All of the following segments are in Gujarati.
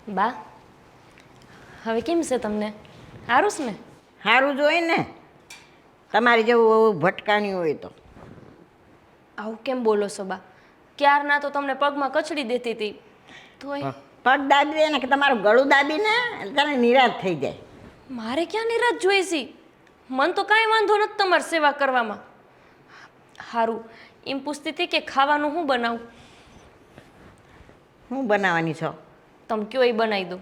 બા, હવે કેમ છે તમને? સારું છે ને? સારું જ હોય ને. તમારી જેવું ભટકાણી હોય તો. આવું કેમ બોલો છો બા? ક્યારના તો તમને પગમાં કચડી દેતી હતી તોય. પગ દાબી દે ને કે તમારું ગળું દાબી ને તને નિરાશ થઈ જાય. મારે ક્યાં નિરાશ જોઈશી? મન તો કાંઈ વાંધો નથી તમારી સેવા કરવામાં. સારું, એમ પૂછતી હતી કે ખાવાનું હું બનાવું? હું બનાવવાની છો? તમે કયો એ બનાવી દો.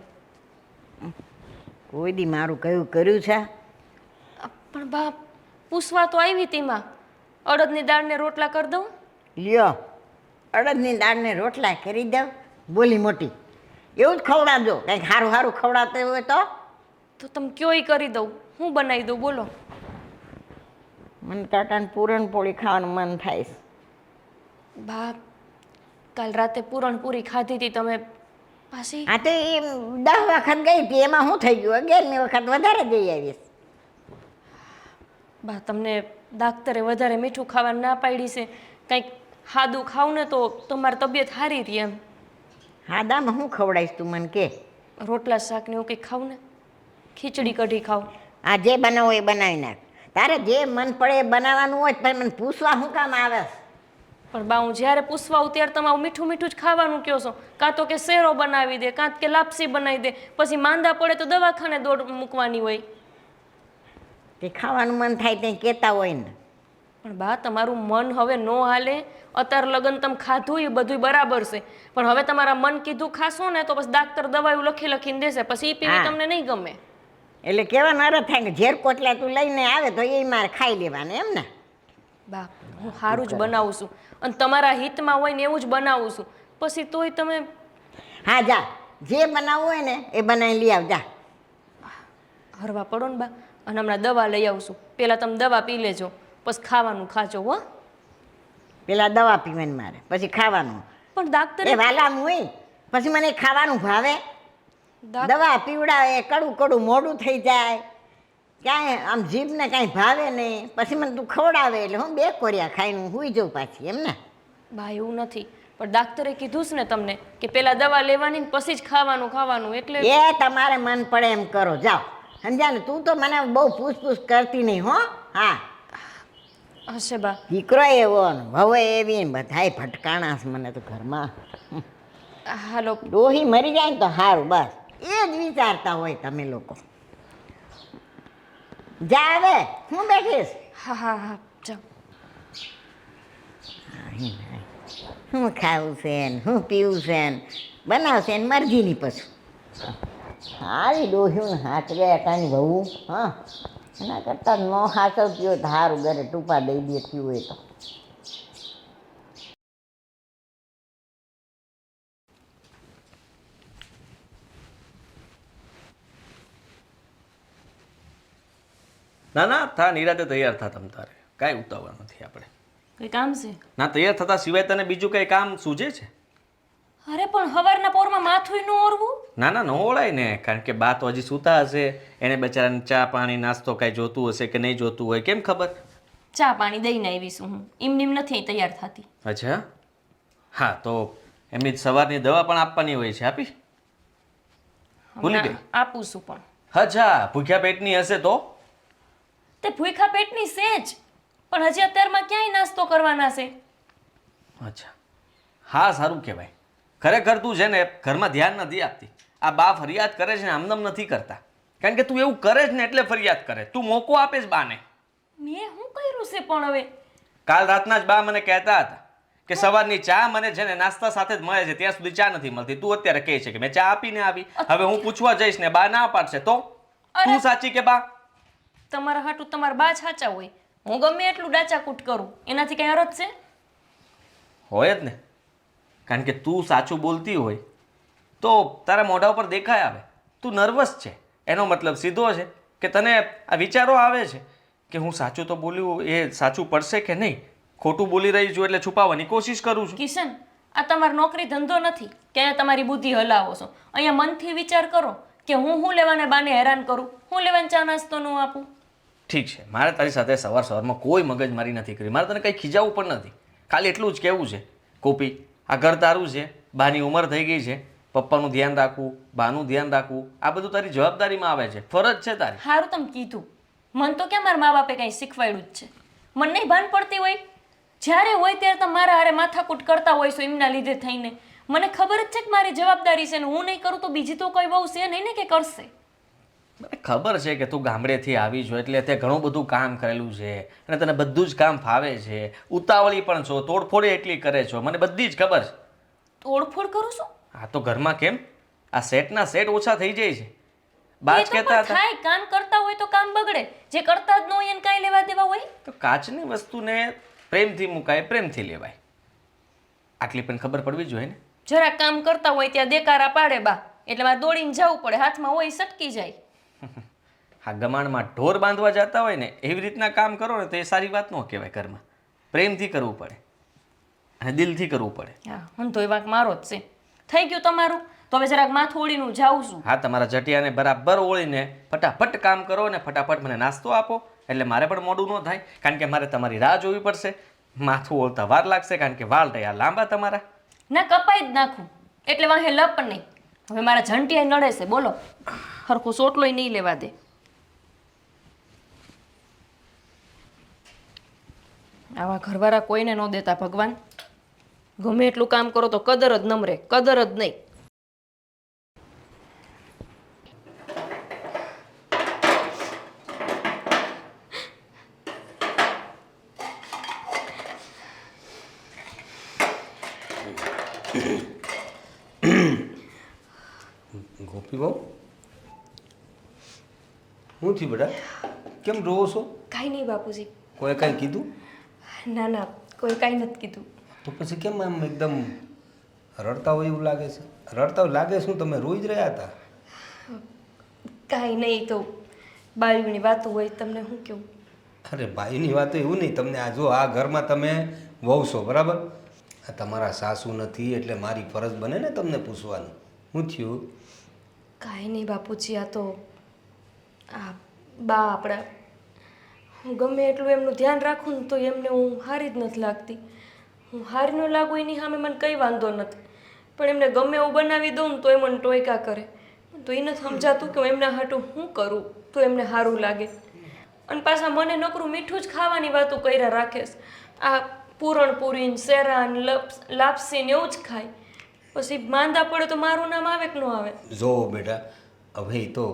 કોઈ દી મારું કયું કર્યું છે? પણ બા, પૂછવા તો આવી હતી માં. અડદની દાળને રોટલા કરી દઉં? લ્યો, અડદની દાળને રોટલા કરી દો. બોલી મોટી એવું જ ખવડાવજો. કંઈક સારું સારું ખવડાવતું હોય તો. તો તમે કયો એ કરી દઉં. હું બનાવી દઉં બોલો? મને ટાટાને પૂરણપોળી ખાવાનું મન થાય છે. બા, કાલ રાતે પૂરણપૂરી ખાધી હતી તમે પાછી. હા તો એ 10 વખત ગઈ હતી, એમાં શું થઈ ગયું? 11મી વખત વધારે જઈ આવીશ. બા, તમને ડાક્ટરે વધારે મીઠું ખાવાનું ના પાડી છે. કંઈક સાદું ખાવ ને તો તમારી તબિયત સારી રહી એમ. હા દામાં શું ખવડાવીશ તું મને કે? રોટલા શાક ને એવું કંઈક ખાવ ને. ખીચડી કઢી ખાવ. આ જે બનાવો એ બનાવી નાખ. તારે જે મન પડે એ બનાવવાનું હોય પણ મને પૂછવા શું કામ આવે? પણ બા, હું જ્યારે પૂછવા આવું ત્યારે તમે મીઠું મીઠું જ ખાવાનું કહો છો. કાં તો કે શેરો બનાવી દે, કાં કે લાપસી બનાવી દે. પછી માંદા પડે તો દવાખાને દોડ મૂકવાની હોય. તે ખાવાનું મન થાય તે કહેતા હોય ને. પણ બા, તમારું મન હવે ન હાલે. અત્યારે લગન તમે ખાધું એ બધું બરાબર છે, પણ હવે તમારા મન કીધું ખાશો ને તો પછી ડાક્ટર દવાઓ લખીને દેશે, પછી એ પીવી તમને નહીં ગમે. એટલે કહેવાનો અર્થ થાય કે ઝેર કોટલા તું લઈને આવે તો એ મારે ખાઈ લેવાનું એમ ને? બા, હું સારું જ બનાવું છું અને તમારા હિતમાં હોય ને એવું જ બનાવું છું. પછી તોય તમે. હા જા, જે બનાવવું હોય ને એ બનાવી લઈ આવ જા. હરવા પડો ને બા, અને હમણાં દવા લઈ આવશું. પહેલાં તમે દવા પી લેજો, પછી ખાવાનું ખાજો હો. પેલા દવા પીવાની મારે, પછી ખાવાનું. પણ ડાક્ટરે એ વાલામ હોય પછી મને ખાવાનું ભાવે? દવા પીવડાવે, કડું કડું મોઢું થઈ જાય, કાંઈ આમ જીભને કાંઈ ભાવે નહીં. પછી મને તું ખવડાવે એટલે હું 2 કોરિયા ખાઈને હું સૂઈ જાઉં પાછી એમ ને? બા, એવું નથી. પણ ડાક્ટરે કીધું છે ને તમને કે પહેલાં દવા લેવાની ને પછી જ ખાવાનું એટલે. એ તમારે મન પડે એમ કરો, જાઓ. સમજ્યા ને? તું તો મને બહુ પૂછપૂછ કરતી નહીં હો. હા, હશે બા. દીકરો એવો ને વહુ એવી ને બધાય ભટકાણા છે મને તો ઘરમાં. હાલો. ડોહી મરી જાય ને તો સારું, બસ એ જ વિચારતા હોય તમે લોકો. જા હવે, હું બેઠીશ. હા હા હા, જાઓ. શું ખાવું છે ને શું પીવું છે ને બનાવશે ને મરજીની પછી. સારી ડોહ્યું ને હાચવે અટાની વહુ. હા, એના કરતાં ન હાચવતી હોય તો સારું, ઘરે ટૂંપા દઈ દેતી હોય તો. ના ના થા, નિરાતે તૈયાર થા તમ તારે. કાંઈ ઉતાવળ નથી આપણે. કંઈ કામ છે? ના, તૈયાર થતા સિવાય તને બીજું કંઈ કામ સૂઝે છે? અરે પણ સવારના પોરમાં માથું ન ઓરવું? ના ના, ન ઓળાય ને, કારણ કે બા તો હજી સૂતા હશે. એને બચારાને ચા પાણી નાસ્તો કાંઈ જોતું હશે કે નહીં જોતું હોય, કેમ ખબર? ચા પાણી દઈને આવીશું હું. એમ નથી તૈયાર થતી. અચ્છા, હા તો એમની સવારની દવા પણ આપવાની હોય છે, આપી? ભૂલી ગઈ? આપું છું પણ. અચ્છા, ભૂખ્યા પેટની હશે તો? તે ભૂખા પેટની છે જ, પણ હજી અત્યારમાં ક્યાંય નાસ્તો કરવાના છે. અચ્છા, હા સારું કહેવાય. ખરેખર તું છે ને ઘરમાં ધ્યાન નથી આપતી. આ બા ફરિયાદ કરે છે ને આમનામ નથી કરતા, કારણ કે તું એવું કરે છે ને એટલે ફરિયાદ કરે. તું મોકો આપે છે બાને. મેં શું કર્યું છે પણ હવે? કાલ રાતના જ બા મને કહેતા હતા કે સવારની ચા મને છે ને નાસ્તા સાથે જ મળે છે, ત્યાં સુધી ચા નથી મળતી. તું અત્યારે કહે છે કે મેં ચા આપીને આવી. હવે હું પૂછવા જઈશ ને બા ના પાડશે તો તું સાચી કે બા? તમારા હાટું તમારા બા સાચા હોય, હું ગમે એટલું ડાચાકૂટ કરું, એનાથી કઈ અરજ છે? હોય જ ને, કારણ કે તું સાચું બોલતી હોય તો તારા મોઢા ઉપર દેખાય આવે. તું નર્વસ છે એનો મતલબ સીધો છે કે તને આ વિચારો આવે છે કે હું સાચું તો બોલ્યું એ સાચું પડશે કે નહીં. ખોટું બોલી રહી છું એટલે છુપાવવાની કોશિશ કરું છું. કિશન, આ તમારી નોકરી ધંધો નથી કે અહીંયા તમારી બુદ્ધિ હલાવો છો. અહીંયા મનથી વિચાર કરો કે હું લેવાને બાને હેરાન કરું, હું લેવાને ચા નાસ્તો ન આપું. ઠીક છે, મારે તારી સાથે સવારમાં કોઈ મગજમારી નથી કરી. મારે તને કંઈ ખીજાવવું પણ નથી. ખાલી એટલું જ કહેવું છે, કોપી આ ઘર તારું છે, બાની ઉંમર થઈ ગઈ છે, પપ્પાનું ધ્યાન રાખવું, બાનું ધ્યાન રાખવું, આ બધું તારી જવાબદારીમાં આવે છે, ફરજ છે તારી. સારું તમે કીધું. મને તો ક્યાં મારા મા બાપે કાંઈ શીખવાડ્યું જ છે. મને નહીં ભાન પડતી હોય. જ્યારે હોય ત્યારે તમે મારા હારે માથાકૂટ કરતા હોય છો એમના લીધે થઈને. મને ખબર જ છે કે મારી જવાબદારી છે ને હું નહીં કરું તો બીજી તો કોઈ બહુ છે નહીં ને કે કરશે. મને ખબર છે કે તું ગામડેથી આવી છો એટલે તે ઘણું બધું કામ કરેલું છે અને તને બધું જ કામ ફાવે છે, ઉતાવળી પણ છો, તોડફોડ એટલી કરે છો, મને બધી જ ખબર છે. તોડફોડ કરું છું? હા તો ઘરમાં કેમ આ સેટના સેટ ઓછા થઈ જાય છે. એ બાજ તો કહેતા પણ હતા થાય, કામ કરતા હોય તો કામ બગડે. જે કરતા જ ન હોય એને કાંઈ લેવા દેવા હોય? તો કાચની વસ્તુને પ્રેમથી મુકાય, પ્રેમથી લેવાય, આટલી પણ ખબર પડવી જોઈએ ને. જરા કામ કરતા હોય ત્યાં દેકારા પાડે બા, એટલે મારે દોડીને જવું પડે, હાથમાં હોય સટકી જાય. હા ગમાણમાં ઢોર બાંધવા જતા હોય ને એવી રીતના કામ કરો ને તો એ સારી વાત ન કહેવાય. ઘરમાં પ્રેમથી કરવું પડે અને દિલથી કરવું પડે. હા હું તો એ વાંક મારો જ છે. થઈ ગયું તમારું, તો હવે જરાક માથું ઓળીનું જાઉં છું. હા તમારા જટિયાને બરાબર ઓળીને ફટાફટ કામ કરો ને ફટાફટ મને નાસ્તો આપો એટલે મારે પણ મોડું ન થાય, કારણ કે મારે તમારી રાહ જોવી પડશે. માથું ઓળતા વાર લાગશે કારણ કે વાળ રહ્યા લાંબા તમારા. ના કપાઈ જ નાખું એટલે વાંહે લપ નહીં. હવે મારા ઝંટિયા નડે છે, બોલો હરખું સોટલોય નહીં લેવા દે. આવા ઘરવાળા કોઈને ન દેતા ભગવાન. ગમે એટલું કામ કરો તો કદર જ નમરે, કદર જ નહીં. ગોપી બહુ શું થયું બેટા? કેમ રોવો છો? કાંઈ નહીં બાપુજી. કોઈ કાંઈ કીધું? ના ના કોઈ કાંઈ નથી કીધું. તો પછી કેમ આમ એકદમ રડતા હોય એવું લાગે છે? રડતા લાગે શું? તમે રોઈ જ રહ્યા હતા? કાંઈ નહીં, તો બાળીની વાતો હોય તમને શું કેવું. અરે ભાઈની વાત એવું નહીં. તમને આ જો આ ઘરમાં તમે વહુ છો બરાબર, આ તમારા સાસુ નથી એટલે મારી ફરજ બને ને તમને પૂછવાનું. શું થયું? કાંઈ નહીં બાપુજી, આ તો આ બા આપણા, હું ગમે એટલું એમનું ધ્યાન રાખું ને તો એમને હું હારી જ નથી લાગતી. હું હારી ન લાગુ એની સામે મને કંઈ વાંધો નથી, પણ એમને ગમે એવું બનાવી દઉં ને તો એ મને ટોયકા કરે. તો એ નથી સમજાતું કે હું એમના હાટું શું કરું તો એમને સારું લાગે. અને પાછા મને નકરું મીઠું જ ખાવાની વાતો કર્યા રાખે છે. આ પૂરણપૂરી શેરાન લાપસી ને એવું જ ખાય. પછી માંદા પડે તો મારું નામ આવે કે ન આવે? જો બેટા હવે એ તો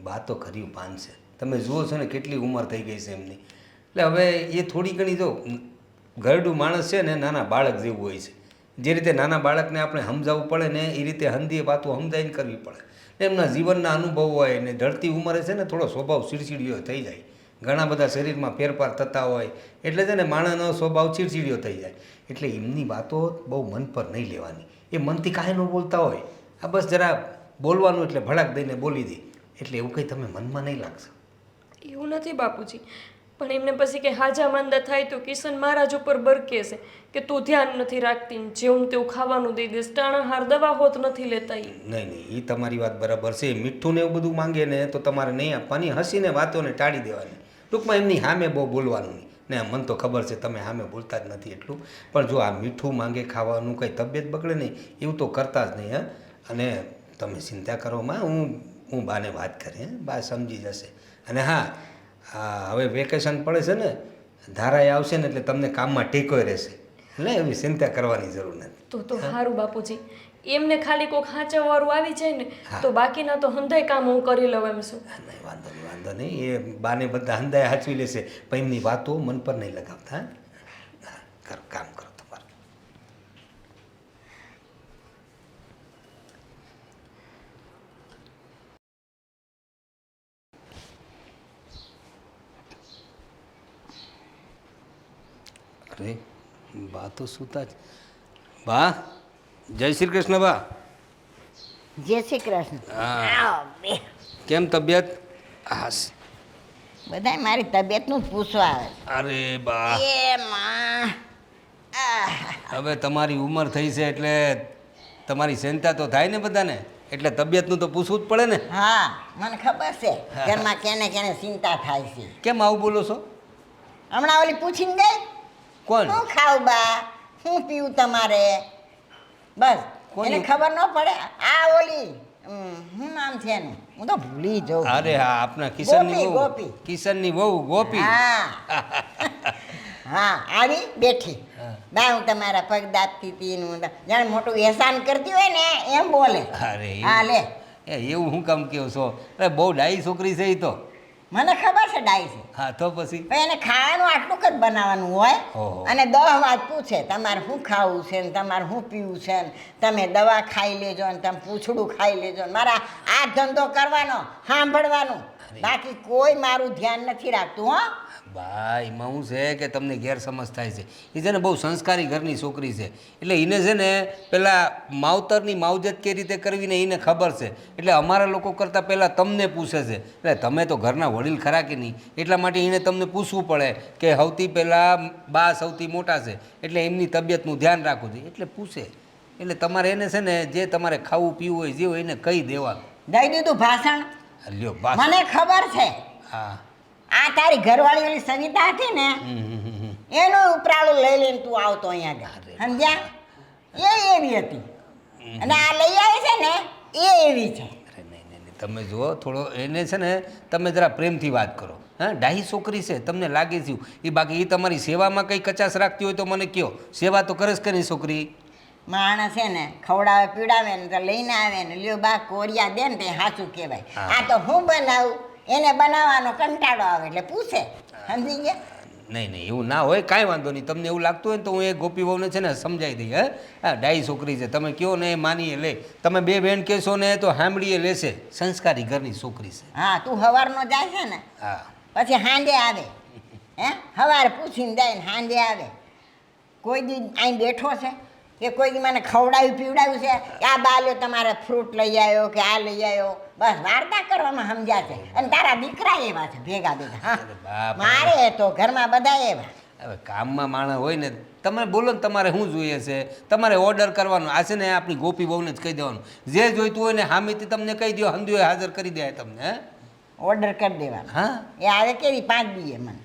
વાતો કર્યું પાનશે. તમે જુઓ છો ને કેટલી ઉંમર થઈ ગઈ છે એમની, એટલે હવે એ થોડી ઘણી જો ઘરડું માણસ છે ને નાના બાળક જેવું હોય છે. જે રીતે નાના બાળકને આપણે સમજાવવું પડે ને એ રીતે હંધી વાતો સમજાવીને કરવી પડે. એમના જીવનના અનુભવ હોય ને ઢળતી ઉંમરે છે ને થોડો સ્વભાવ ચીડચીડિયો થઈ જાય. ઘણા બધા શરીરમાં ફેરફાર થતા હોય એટલે છે ને માણસનો સ્વભાવ ચીડચીડિયો થઈ જાય. એટલે એમની વાતો બહુ મન પર નહીં લેવાની. એ મનથી કાંઈ ન બોલતા હોય, આ બસ જરા બોલવાનું એટલે ભડાક દઈને બોલી દે, એટલે એવું કંઈ તમે મનમાં નહીં લાગશે. એવું નથી બાપુજી, પણ એમને પછી કે હાજા માંદા થાય તો કિશન મહારાજ ઉપર બરકે છે કે તું ધ્યાન નથી રાખતી, જેવું તેવું ખાવાનું દઈ દઈશ, ટાણા હાર દવા હોત નથી લેતા. નહીં એ તમારી વાત બરાબર છે. મીઠું ને એવું બધું માંગે ને તો તમારે નહીં આપવાની, હસીને વાતોને ટાળી દેવાની. ટૂંકમાં એમની સામે બહુ બોલવાનું નહીં. ને મને તો ખબર છે તમે સામે બોલતા જ નથી એટલું, પણ જો આ મીઠું માંગે ખાવાનું કંઈ તબિયત બગડે નહીં એવું તો કરતા જ નહીં. હા, અને તમે ચિંતા કરો માં, હું બાને વાત કરી, બા સમજી જશે. અને હા હવે વેકેશન પડે છે ને, ધારાએ આવશે ને એટલે તમને કામમાં ટેકોય રહેશે, એટલે એવી ચિંતા કરવાની જરૂર નથી. તો સારું બાપુજી, એમને ખાલી કોઈક હાંચવવાળું આવી જાય ને તો બાકીના તો હંધાય કામ હું કરી લઉં એમ છું. નહીં વાંધો નહીં, વાંધો નહીં. એ બાને બધા હંધાય હાચવી લેશે, પણ એમની વાતો મન પર નહીં લગાવતા. હા કરો, કામ કરો તમારું. અરે બા તો સૂતા જ. બા જય શ્રી કૃષ્ણ. બા જય શ્રી કૃષ્ણ. આવો બે. કેમ તબિયત? હાસ બધાય મારી તબિયતનું જ પૂછવા આવે. અરે બા એ માં હવે તમારી ઉંમર થઈ છે એટલે તમારી ચિંતા તો થાય ને બધાને, એટલે તબિયતનું તો પૂછવું જ પડે ને. હા મને ખબર છે ઘરમાં કેને કેને ચિંતા થાય છે. કેમ આવું બોલો છો? હમણાં ઓલી પૂછીને ગઈ કોણ? શું ખાવું બા, શું પીવું તમારે, બસ એને ખબર ન પડે આ ઓલી શું નામ છે એનું હું તો ભૂલી જાઉં અરે હા આપણા કિશનની વહુ ગોપી. કિશનની વહુ ગોપી હા હા આવી બેઠી બા હું તમારા પગ દાબતી હતી ને હું જાણે મોટું એહસાન કરતી હોય ને એમ બોલે અરે હા લે એવું હું કામ કહો છો અરે બહુ ડાઈ છોકરી છે એ તો મને ખબર છે ડાઈ છે હા તો પછી પણ એને ખાવાનું આટલું જ બનાવવાનું હોય ઓહો. અને 10 વાત પૂછે તમારે શું ખાવું છે ને તમારે શું પીવું છે ને તમે દવા ખાઈ લેજો ને તમે પૂંછડું ખાઈ લેજો ને મારા આ ધંધો કરવાનો સાંભળવાનું બાકી કોઈ મારું ધ્યાન નથી રાખતું હો બા એમાં શું છે કે તમને ગેરસમજ થાય છે એ છે ને બહુ સંસ્કારી ઘરની છોકરી છે એટલે એને છે ને પેલા માવતરની માવજત કઈ રીતે કરવી ને એને ખબર છે એટલે અમારા લોકો કરતાં પહેલાં તમને પૂછે છે એટલે તમે તો ઘરના વડીલ ખરા કે નહીં એટલા માટે એને તમને પૂછવું પડે કે સૌથી પહેલાં બા સૌથી મોટા છે એટલે એમની તબિયતનું ધ્યાન રાખવું જોઈએ એટલે પૂછે એટલે તમારે એને છે ને જે તમારે ખાવું પીવું હોય જે હોય એને કહી દેવાનું દઈ દીધું ભાષણ લ્યો બા મને ખબર છે હા આ તારી ઘરવાળી ઓલી સવિતા હતી ને એનું ઉપરાળું લઈ લઈને તું આવતો અહીંયા આગળ સમજ્યા એ એવી હતી અને આ લઈ આવી છે ને એ એવી છે અરે નહીં તમે જુઓ થોડો એને છે ને તમે જરા પ્રેમથી વાત કરો હા ડાહી છોકરી છે તમને લાગે છે એ બાકી એ તમારી સેવામાં કંઈ કચાશ રાખતી હોય તો મને કહો સેવા તો કરે જ કરી છોકરી માણસ છે ને ખવડાવે પીડાવે ને તો લઈને આવે ને લ્યો બા કોરિયા દે ને તે સાચું કહેવાય આ તો હું બનાવું એને બનાવવાનો કંટાળો આવે એટલે પૂછે સમજી ગયા નહીં એવું ના હોય કાંઈ વાંધો નહીં તમને એવું લાગતું હોય ને તો હું એ ગોપી વહુને છે ને સમજાવી દઈ હા ડાહી છોકરી છે તમે કહો ને એ માનીએ લે તમે બે બહેન કહેશો ને તો સાંભળીએ લેશે સંસ્કારી ઘરની છોકરી છે હા તું સવારનો જાય છે ને હા પછી હાંડે આવે હે સવારે પૂછીને જાય ને હાંડે આવે કોઈ દી અહીં બેઠો છે કે કોઈ દી મને ખવડાવ્યું પીવડાવ્યું છે કે આ બાલ્યો તમારે ફ્રૂટ લઈ આવ્યો કે આ લઈ આવ્યો બસ વાર્તા કરવામાં સમજ્યા છે અને તારા દીકરા એવા છે ભેગા ભેગા હા બાપ. મારે તો ઘરમાં બધા એવા હવે કામમાં માણસ હોય ને તમે બોલો ને તમારે શું જોઈએ છે તમારે ઓર્ડર કરવાનો આ છે ને આપણી ગોપી બહુને જ કહી દેવાનું જે જોઈતું હોય ને હામીથી તમને કહી દો હંધુએ હાજર કરી દે તમને હે ઓર્ડર કરી દેવાનો હા એ આવે કેવી 5 દીએ મને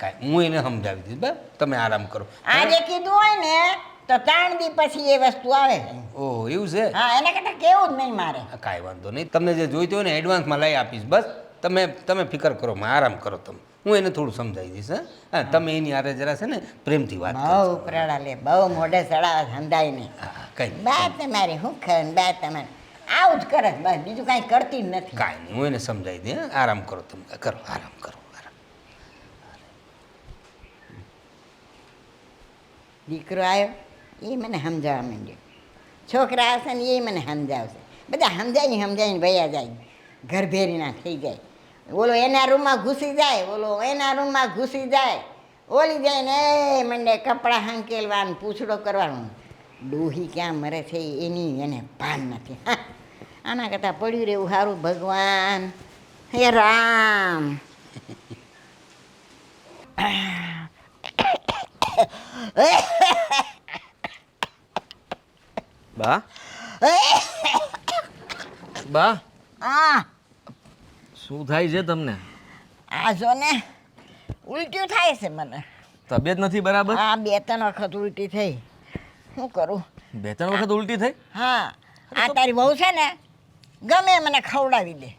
કાંઈ હું એને સમજાવી દઈશ બસ તમે આરામ કરો આજે કીધું હોય ને તો 3 દી પછી એ વસ્તુ આવે ઓહ એવું છે હા એને કરતાં કેવું જ નહીં મારે કાંઈ વાંધો નહીં તમને જે જોઈતું હોય ને એડવાન્સમાં લઈ આપીશ બસ તમે ફિકર કરો આરામ કરો તમે હું એને થોડું સમજાવી દઈશ હા તમે એની આરે જરા છે ને પ્રેમથી વાત કરો બહુ પ્રડા લે બહુ મોઢે સડાવે ધંધાય નહીં હા કંઈ બા તમારે શું ખન બા તમારે આવું જ કરે છે બસ બીજું કાંઈ કરતી જ નથી કાંઈ નહીં હું એને સમજાવી દે આરામ કરો તમે કરો આરામ કરો દીકરો આવ્યો એ મને સમજાવવા માંડ્યો છોકરા આવશે ને એ મને સમજાવશે બધા સમજાવીને ભૈયા જાય ઘર ભેરીના થઈ જાય ઓલો એના રૂમમાં ઘૂસી જાય ઓલો એના રૂમમાં ઘૂસી જાય ઓલી જાય ને એ મંડે કપડાં હાંકેલવાનું પૂછડો કરવાનું ડોહી ક્યાં મરે છે એની એને ભાન નથી હા આના કરતાં પડ્યું રહેવું સારું ભગવાન હે રામ બા બા આ શું થાય છે તમને આ જો ને ઉલટી થાય છે મને તબિયત નથી બરાબર હા 2-3 વખત ઉલટી થઈ શું કરું 2-3 વખત ઉલટી થઈ હા આ તારી બહુ છે ને ગમે મને ખવડાવી દે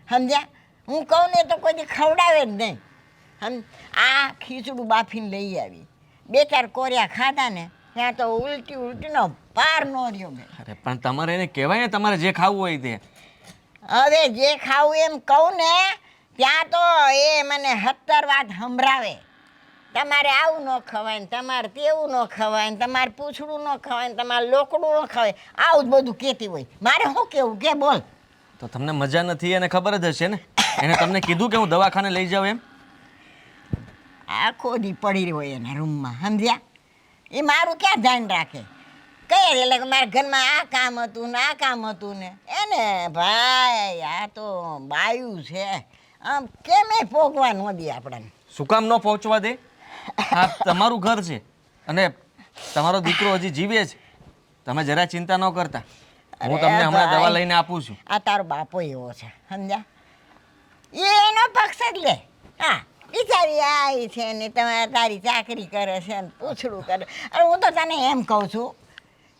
સમજ્યા હું કહું ને તો કોઈ દી ખવડાવે જ નહીં આ ખીચડું બાફીને લઈ આવી 2-4 કોરિયા ખાધા ને ત્યાં તો ઉલટીનો પાર ન રહ્યો મેં અરે પણ તમારે એને કહેવાય ને તમારે જે ખાવું હોય તે હવે જે ખાવું એમ કહું ને ત્યાં તો એ મને 70 વાત સંભળાવે તમારે આવું ન ખવાય ને તમારે તેવું ન ખવાય ને તમારે પૂછડું ન ખવાય ને તમારે લોકડું ન ખવાય આવું જ બધું કહેતી હોય મારે શું કેવું કે બોલ તો તમને મજા નથી એને ખબર જ હશે ને એને તમને કીધું કે હું દવાખાને લઈ જાઉં એમ આખો દી પડી હોય એના રૂમમાં સમજ્યા એ મારું ક્યાં ધ્યાન રાખે કહે એટલે કે મારા ઘરમાં આ કામ હતું ને આ કામ હતું ને એને ભાઈ આ તો બાયું છે આમ કેમે પોગવા ન દે આપણને શું કામ ન પહોંચવા દે હા તમારું ઘર છે અને તમારો દીકરો હજી જીવે છે તમે જરા ચિંતા ન કરતા હું તમને હમણાં દવા લઈને આપું છું આ તારો બાપો એવો છે સમજ્યા એનો પક્ષ જ લે હા બિચારી આવી છે ને તમારે તારી ચાકરી કરે છે ને પૂછડું કરે અરે હું તો તને એમ કહું છું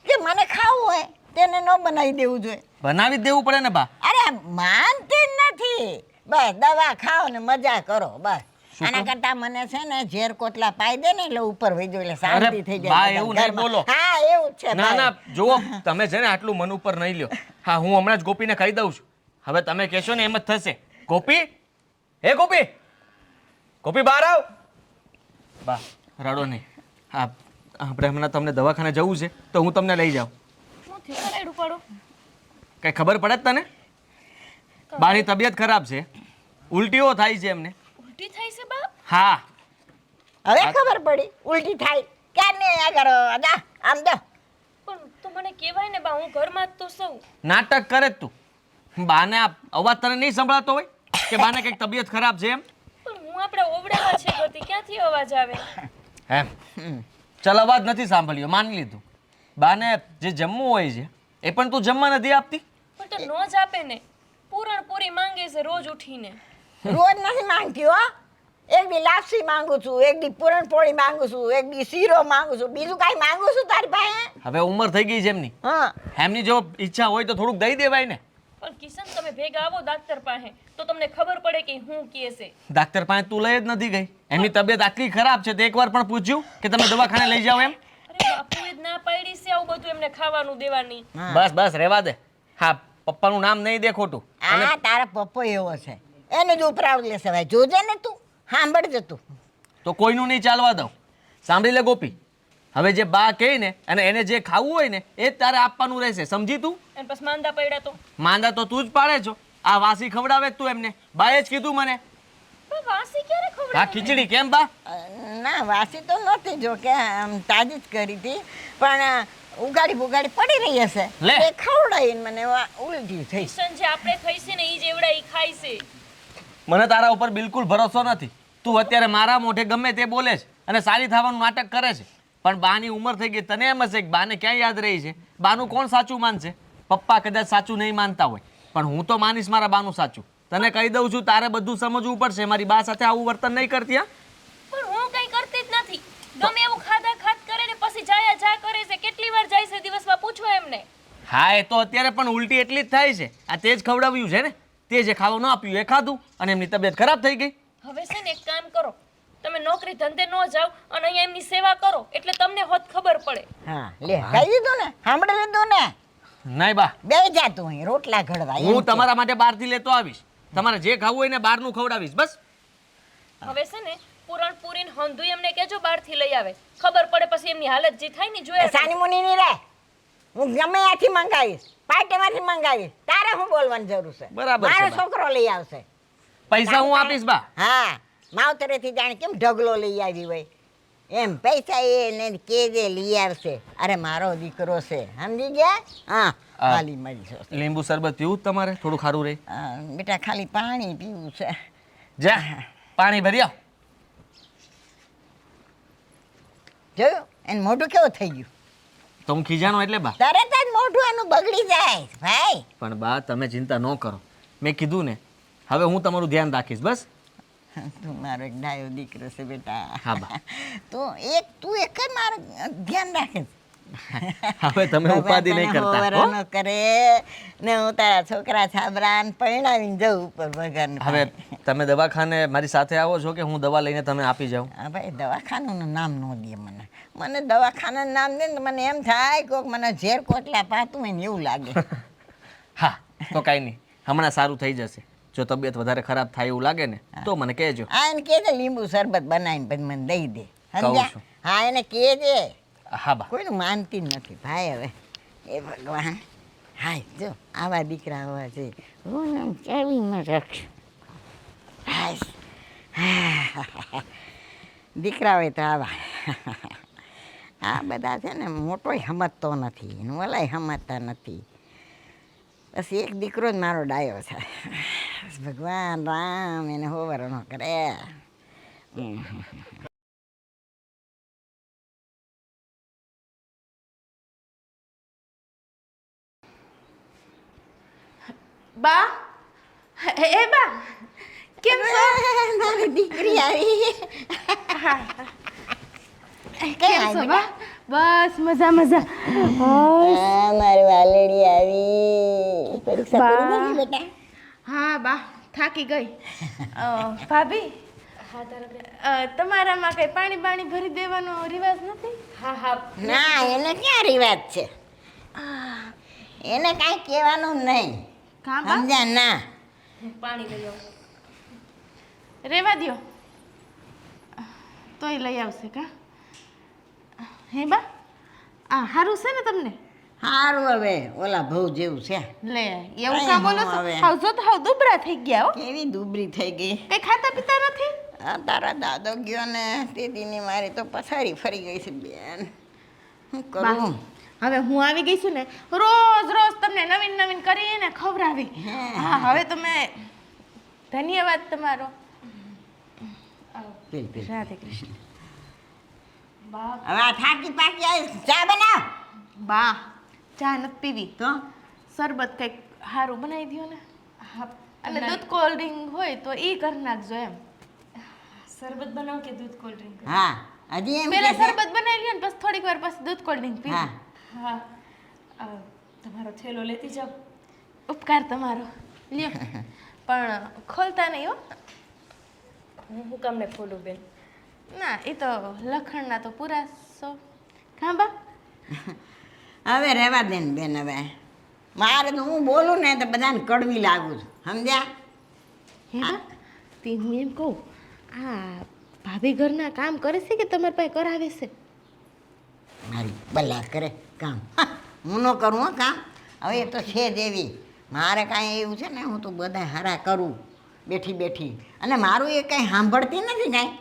કે મને ખાવું હોય તેને ન બનાવી દેવું જોઈએ. બનાવી જ દેવું પડે ને બા. અરે માનતી જ નથી. બસ દવા ખાઓ ને મજા કરો બસ. આના કરતા મને છે ને ઝેર કોટલા પાઈ દે ને એટલે ઉપર વહી જાય એટલે શાંતિ થઈ જાય. બા બધા એવું નહીં ઘરમાં. બોલો. હા એવું જ છે ના ભાઈ. ના જુઓ તમે છે ને આટલું મન ઉપર નહીં લ્યો. હા હું હમણાં જ ગોપીને કહી દઉં છું. હવે તમે કહેશો ને એમ જ થશે. ગોપી, હે ગોપી, ગોપી બહાર આવ. બા રડો નહીં. હા આપણે હમણાં તમને દવાખાને જવું છે તો હું તમને લઈ જાઉં. શું થયું રાયડું પાડો? કઈ ખબર પડે જ તને? બાની તબિયત ખરાબ છે, ઉલટીઓ થાય છે એમને. ઉલટી થાય છે બા? હા હવે ખબર પડી ઉલટી થાય ક્યાં ને આ કરો જા આમ દો. પણ તો મને કહેવાય ને બા, હું ઘરમાં જ તો સૌ. નાટક કરે જ તું. બાને આ અવાજ તને નહીં સંભળાતો હોય કે બાને કંઈક તબિયત ખરાબ છે એમ? પણ હું આપણા ઓવડામાં છે બધી, ક્યાંથી અવાજ આવે? એમ ચાલ અવાજ નથી સાંભળ્યો માની લીધું. બાને જે જમવું હોય છે એ પણ તું જમવા નથી આપતી. પણ તો નો જ આપે ને. પૂરણપૂરી માંગે છે રોજ ઉઠીને. રોજ નથી માંગતી હો. એક દી લાપસી માંગુ છું, એક દી પૂરણપોળી માંગુ છું, એક દી શીરો માંગુ છું, બીજું કાંઈ માંગુ છું તારી પાસે? હવે ઉંમર થઈ ગઈ છે એમની. હા એમની જો ઈચ્છા હોય તો થોડુંક દઈ દેવાય ને. પણ કિશન તમે ભેગા આવો ડાક્ટર પાસે તો તમને ખબર પડે કે હું કહે છે. ડાક્ટર પાસે તું લઈ જ નથી ગઈ. એમની તબિયત આટલી ખરાબ છે તો એકવાર પણ પૂછ્યું કે તમે દવાખાને લઈ જાઓ એમ? અરે બાપુએ જ ના પાડી છે આવું બધું એમને ખાવાનું દેવાની. બસ બસ રહેવા દે. હા પપ્પાનું નામ નહીં દે ખોટું. આ તારા પપ્પો એવો છે એને જ ઉપરાવ લેશે ભાઈ. જોજે ને તું સાંભળજે તું. તો કોઈનું નહીં ચાલવા દઉં. સાંભળી લે ગોપી, હવે જે બા કહે ને અને એને જે ખાવું હોય ને એ જ તારે આપવાનું રહેશે, સમજી તું? અને પછી માંદા પડ્યા તો? માંદા તો તું જ પાડે છો. આ વાસી ખવડાવે જ તું એમને. બાએ જ કીધું મને. પણ વાસી ક્યારે આ ખવડાવે? ખીચડી કેમ બા? ના વાસી તો નહોતી જો કે આમ તાજી જ કરી હતી પણ ઉગાડી બુગાડી પડી રહી હશે લે. એ ખવડાવીને મને ઉલટી થઈ. કિશન જે આપણે ખાઈ છે ને ઈ જ એવડા ઈ ખાય છે. મને તારા ઉપર બિલકુલ ભરોસો નથી. તું અત્યારે મારા મોઢે ગમે તે બોલે છે અને સારી થવાનું નાટક કરે છે. પણ બાની ઉંમર થઈ ગઈ, તને એમ હશે કે બાને ક્યાં યાદ રહી છે? બાનું કોણ સાચું માનશે? પપ્પા કદાચ સાચું નહીં માનતા હોય પણ હું તો માનીશ મારા બાનું સાચું. તને કહી દઉં છું તારે બધું સમજવું પડશે. મારી બા સાથે આવું વર્તન નહીં કરતી. હા પણ હું કઈ કરતી જ નથી. ગમે એવું ખાધા ખાત કરે ને પછી જાયા જા કરે છે. કેટલી વાર જાય છે દિવસમાં પૂછો એમને. હા એ તો અત્યારે પણ ઉલટી એટલી જ થાય છે. આ તે જ ખવડાવ્યું છે ને, તે જે ખાવા ન આપ્યું એ ખાધું અને એમની તબિયત ખરાબ થઈ ગઈ. હવે છે ને એક કામ કરો, તમે નોકરી ધંધે ન જાઓ અને અહીંયા એમની સેવા કરો એટલે તમને હોત ખબર પડે. હા લે કહી દીધું ને સાંભળી લીધું ને. નહીં બા, બે જા તું અહીં રોટલા ઘડવા. એમ હું કે. તમારા માટે બહારથી લેતો આવીશ. તમારે જે ખાવું હોય ને બહારનું ખવડાવીશ બસ. હવે છે ને પૂરણપૂરી ને હંધુય એમને કહેજો બહારથી લઈ આવે. ખબર પડે પછી એમની હાલત જે થાય ને એ જોયા. સાની મુની ની રે હું ગમે ત્યાંથી મંગાવીશ, પાર્ટીમાંથી મંગાવીશ. તારે શું બોલવાની જરૂર છે? બરાબર છે મારો બા. છોકરો લઈ આવશે. પૈસા હું આપીશ બા. હા માવતરેથી જાણે કેમ ઢગલો લઈ આવી હોય એમ પૈસા એને કેજે લઈ આવશે. અરે મારો દીકરો છે સમજી ગયા? હા ખાલી મળી છે. લીંબુ શરબત પીવું જ તમારે? થોડું ખારું રહે. બેટા ખાલી પાણી પીવું છે. જા પાણી ભરી આવ. જોયું એને મોઢું કેવું થઈ ગયું? તો હું ખીજાનો એટલે બા. તરત જ મોઢું એનું બગડી જાય ભાઈ. પણ બા તમે ચિંતા ન કરો. મેં કીધું ને હવે હું તમારું ધ્યાન રાખીશ બસ. તું મારો એક ડાયો દીકરો છે બેટા. હા બા. તું એક જ મારું ધ્યાન રાખે. હવે તમે ઉપાધિ નહીં કરતા હો? ન કરે ને હું તારા છોકરા છાબરાને પરણાવીને જઉં ઉપર ભગવાન. હવે તમે દવાખાને મારી સાથે આવો છો કે હું દવા લઈને તમે આપી જાઉં? હા ભાઈ દવાખાનાનું નામ ન દે મને. મને દવાખાનાનું નામ દે ને મને એમ થાય કોક મને ઝેર કોટલા પાતું હોય ને એવું લાગે. હા તો કાંઈ નહીં, હમણાં સારું થઈ જશે. જો તબિયત વધારે ખરાબ થાય એવું લાગે ને તો મને કહેજો. હા એને કહેજે લીંબુ શરબત બનાવીને પછી મને દઈ દે. કહું સમજ્યા? છું. હા એને કહેજે. હા બા. કોઈનું માનતી જ નથી ભાઈ. હવે એ ભગવાન હાય જો આવા દીકરા હોવા છે. હું આમ ચાવીમાં રાખશું. હાય દીકરા હોય તો આવા. આ બધા છે ને મોટોય સમજતો નથી ને ઓલાય સમજતા નથી. બસ એક દીકરો જ મારો ડાયો છે. ભગવાન રામ એને હોવર ન કરે. બા, એ બા કેમ છો? મારી દીકરી આવી. કેમ છો બા? બસ મજા મજા મારી વાલેડી આવી પરીક્ષા પૂરી થઈ ગઈ બેટા હા બા થાકી ગઈ ભાભી હા તારા તમારામાં કઈ પાણી બાણી ભરી દેવાનો રિવાજ નથી? હા હા ના એને ક્યાં રિવાજ છે એને કાંઈ કહેવાનું નહીં કા બા સમજ્યા ના હું પાણી લઈ આવું. રેવા દ્યો તોય લઈ આવશે કા હે બા સારું છે ને તમને? સારું હવે ઓલા ભવ જેવું છે લે એવું કઈ કામ બોલો હું છો હવે. હાવ જો તો હાવ દુબળા થઈ ગયા હો કેવી દુબળી થઈ ગઈ કઈ ખાતા પીતા નથી? આ તારા દાદો ગયો ને તે દીની મારી તો પથારી ફરી ગઈ છે બેન શું બા, કરું હવે હું આવી ગઈ છું ને રોજ રોજ તમને નવીન નવીન કરીને ખવડાવી હા હવે તમે ધન્યવાદ તમારો પીલ પીલ રાધે કૃષ્ણ બા હવે આ થાકી પાકી આવી ચા બનાવ બા ચા નથી પીવી તો શરબત કંઈક સારું બનાવી દો ને હા અને દૂધ કોલ્ડ ડ્રિંક હોય તો એ કરી નાખજો એમ શરબત બનાવ કે દૂધ કોલ્ડ ડ્રિંક હા હજી એમ પેલા કે છે? શરબત બનાવી લ્યો ને પછી થોડીક વાર પછી દૂધ કોલ્ડ ડ્રિંક પી હા હા તમારો થેલો લેતી જાઓ. ઉપકાર તમારો લ્યો પણ ખોલતા નહીં હો હું કામને ખોલું બેન? ના એ તો લખણના તો પૂરા સો હા બા હવે રહેવા દે ને બેન હવે મારે તો હું બોલું ને તો બધાને કડવી લાગુ છું સમજ્યા હે બા તે હું એમ કહું આ ભાભી ઘરના કામ કરે છે કે તમારી પાસે કરાવે છે? મારી ભલા કરે કામ હું ન કરું હો કામ હવે એ તો છે જ એવી મારે કાંઈ એવું છે ને હું તો બધા હારા કરું બેઠી બેઠી અને મારું એ કાંઈ સાંભળતી નથી કાંઈ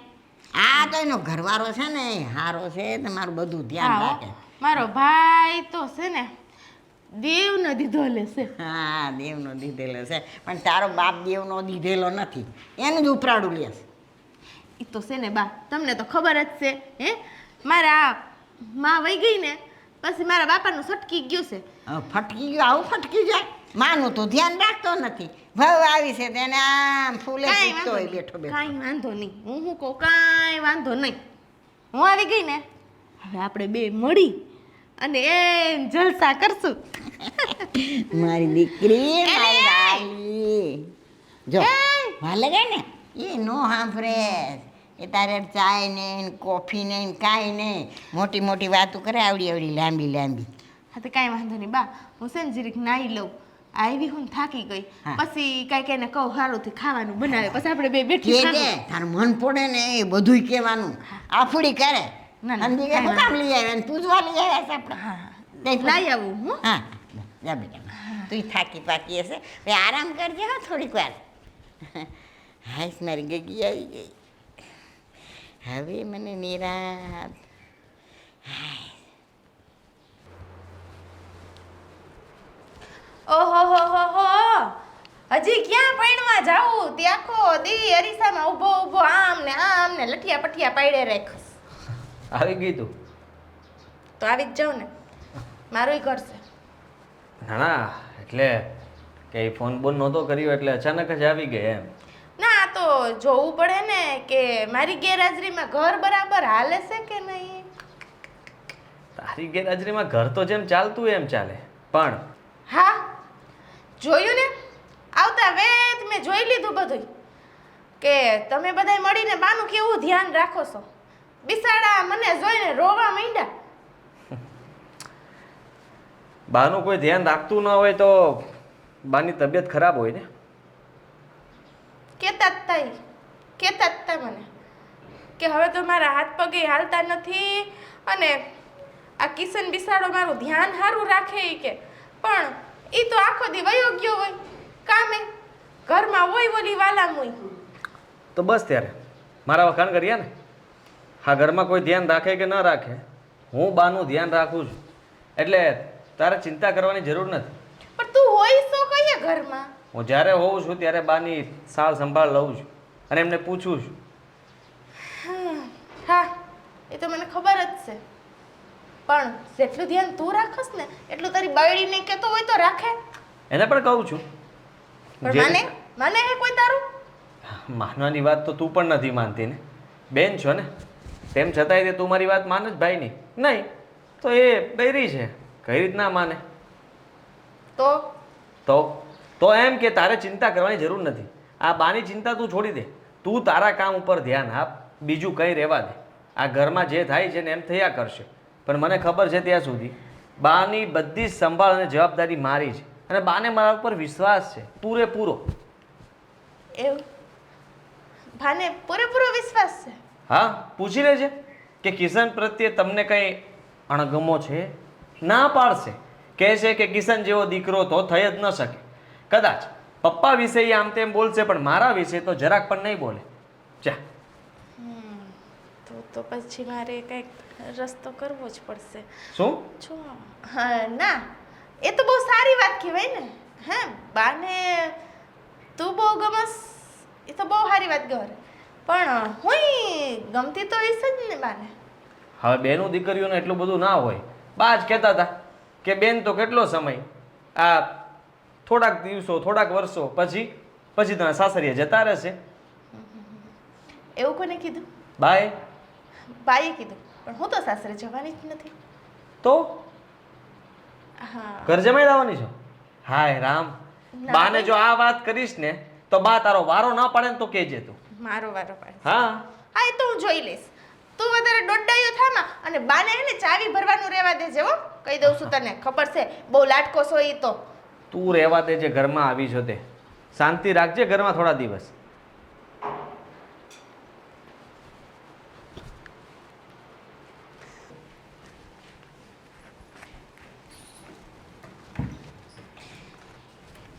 આ તો એનો ઘરવાળો છે ને એ હારો છે તો મારું બધું ધ્યાન હા હો, રાખે મારો ભાઈ તો છે ને દેવનો દીધો લેશે હા દેવનો દીધેલો છે પણ તારો બાપ દેવનો દીધેલો નથી એનું જ ઉપરાડું લેશે એ તો છે ને બા તમને તો ખબર જ છે હે મારા માં વહી ગઈ ને પછી મારા બાપાનું સટકી ગયું છે હવે ફટકી ગયું આવું ફટકી જાય માનું તો ધ્યાન રાખતો નથી ભાવ આવી છે તેને આમ ફૂલે કાંઈ પૂછતો વાંધો હોય બેઠો નહીં બેઠો કાંઈ વાંધો નહીં હું શું કહું કાંઈ વાંધો નહીં હું આવી ગઈ ને હવે આપણે બે મળી અને એમ જલસા કરશું મારી દીકરી મારી વાલી જો વાલે ગઈ ને એ નો સાંભળે એ તારે ચાય નહીં કોફી નહીં કાંઈ નહીં મોટી મોટી વાતો કરે આવડી આવડી લાંબી લાંબી હા તો કાંઈ વાંધો નહીં બા હું છે ને જરીક નાહી લઉં આવી હું થાકી ગઈ હા. પછી કાંઈક એને કહું સારુંથી ખાવાનું બનાવે પછી આપણે બે કે બેઠી દે ખાવાનું. તારું મન પડે ને એ બધુંય કહેવાનું આફડી કરે ના, ના, સમજી ગયા કાંઈ શું કામ લઈ આવ્યા ને પૂછવા લઈ આવ્યા છે આપણે હા દઈ પડ. લાવી આવું હું હા જા બેટા તું થાકી પાકી હશે હવે આરામ કરજે હો થોડીક વાર હાઈસ મારી ગગી આવી ગઈ હવે મને નિરાત ઓહો હો હો હો હજી ક્યાં પૈણવા જાવું તે આખો દી અરીસામાં ઊભો ઊભો આમ ને લઠિયા પઠિયા પાડે રાખસ આવી ગઈ તું? તો આવી જ જાઉં ને મારું કરશે ના ના એટલે કે ફોન બોન નહોતો કર્યો એટલે અચાનક જ આવી ગઈ એમ. ના આ તો જોવું પડે ને કે મારી ગેરહાજરીમાં ઘર બરાબર હાલે છે કે નહીં. તારી ગેરહાજરીમાં ઘર તો જેમ ચાલતું હોય એમ ચાલે પણ હા જોયું ને આવતા વેત મેં જોઈ લીધું બધું કે તમે બધાય મળીને બાનું કેવું ધ્યાન રાખો છો. બિસાડા મને જોઈને રોવા માંડ્યા. બાનું કોઈ ધ્યાન રાખતું ન હોય તો બાની તબિયત ખરાબ હોય ને. કહેતા જ તા મને કે હવે તો મારા હાથ પગે હાલતા નથી અને આ કિશન બિસાડો મારું ધ્યાન સારું રાખે ઈ કે પણ એ તો આખો દી વયો ગયો હોય કામે ઘરમાં હોય ઓલી વાલામ હોય. તો બસ ત્યારે મારા વખાણ કર્યા ને. હા ઘરમાં કોઈ ધ્યાન રાખે કે ન રાખે હું બાનું ધ્યાન રાખું છું એટલે તારે ચિંતા કરવાની જરૂર નથી. પણ તું હોય તો કહીએ ઘરમાં. હું જ્યારે હોઉં છું ત્યારે બાની સાર સંભાળ લઉં છું અને એમને પૂછું છું. હા એ તો મને ખબર જ છે પણ જેટલું ધ્યાન તું રાખસ ને એટલું તારી બાયડીને કહેતો હોય તો રાખે. એને પણ કહું છું. પણ માને હે કોઈ તારું. માનવાની વાત તો તું પણ નથી માનતી ને. બેન છો ને તેમ છતાંય તે તું મારી વાત માન જ ભાઈ નહીં. નહીં તો એ બૈરી છે, કઈ રીતના માને? તો તો એમ કે તારે ચિંતા કરવાની જરૂર નથી. આ બાની ચિંતા તું છોડી દે. તું તારા કામ ઉપર ધ્યાન આપ, બીજું કંઈ રહેવા દે. આ ઘરમાં જે થાય છે ને એમ થયા કરશે. પણ મને ખબર છે ત્યાં સુધી બાની બધી જ સંભાળ અને જવાબદારી મારી છે, અને બાને મારા ઉપર વિશ્વાસ છે પૂરેપૂરો. એવું ભાને પૂરેપૂરો વિશ્વાસ છે. હા, પૂછી લેજે કે કિશન પ્રત્યે તમને કંઈ અણગમો છે? ના પાડશે, કહેશે કે કિશન જેવો દીકરો તો થઈ જ ન શકે. કદાચ પપ્પા વિશે આમ તેમ બોલશે, પણ મારા વિશે તો જરાક પણ નહીં બોલે. જા. તો પછી મારે કંઈક રસ્તો કરવો જ પડશે. શું? જો હા ના, એ તો બહુ સારી વાત કહેવાય ને. હા, બાને તું બહુ ગમસ, એ તો બહુ સારી વાત કહેવાય. પણ હું ગમતી તો હશે જ ને બાને. હવે બેનું દીકરીઓને એટલું બધું ના હોય. બા જ કહેતા હતા કે બેન તો કેટલો સમય, આ થોડાક દિવસો, થોડાક વર્ષો પછી તને સાસરીએ જતા રહેશે. એવું કોને કીધું? બાય. બાઈએ કીધું, પણ હું તો સાસરે જવાની જ નથી. તો હા ઘર જમાઈ લાવવાની છો? હાય રામ. ના. બાને જો આ વાત કરીશ ને તો બા તારો વારો ના પાડે ને તો કહેજે તું. મારો વારો પાડે. હા, હા, એ તો હું જોઈ લઈશ. તું વધારે દોડાયો થામાં અને બાને એને ચાવી ભરવાનું રહેવા દેજે હો. કહી દઉં છું તને, ખબર છે બહુ લાટકો છો ઈ તો. તું રહેવા દે, જે ઘરમાં આવી છો તે શાંતિ રાખજે ઘરમાં થોડા દિવસ.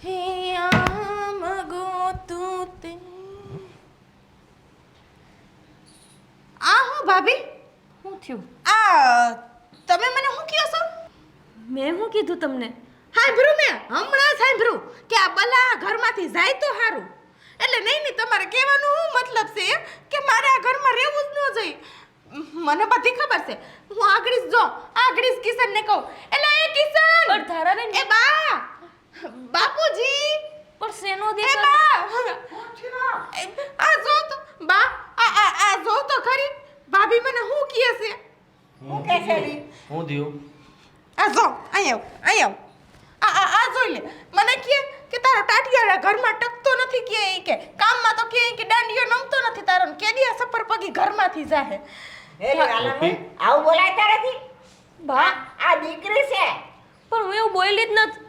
હે આમ ગોતું તે આ હું ભાભી, શું થયું? આ તમે મને શું કહો છો? મેં શું કીધું તમને? સાંભળ્યું મેં હમણાં જ સાંભળ્યું કે આ બલા ઘરમાંથી જાય તો સારું. એટલે નહીં તમારે કહેવાનું શું મતલબ છે એમ કે મારે આ ઘરમાં રહેવું જ ન જોઈએ? મને બધી ખબર છે. હું આગળ જ કિશનને કહું, એટલે એ કિશન પણ ધારાબેન, એ બા બાપુજી પણ શેનો એ દેખાય? બા આ જો તો બા આ જો તો ખરી ભાભી મને શું કહે છે? હું કે છે લી? હું થયું? આ જો અહીંયા આ જોઈ લે. મને કે તારો ટાટિયા ઘરમાં ટકતો નથી, કે કામમાં તો કે દાંડિયો નમતો નથી તારો, કે દિયા સફર પગી ઘરમાંથી જાહે. એ વાલાને આવું બોલાય તારાથી? બા, આ દીકરી છે. પણ હું એવું બોલી જ નથી.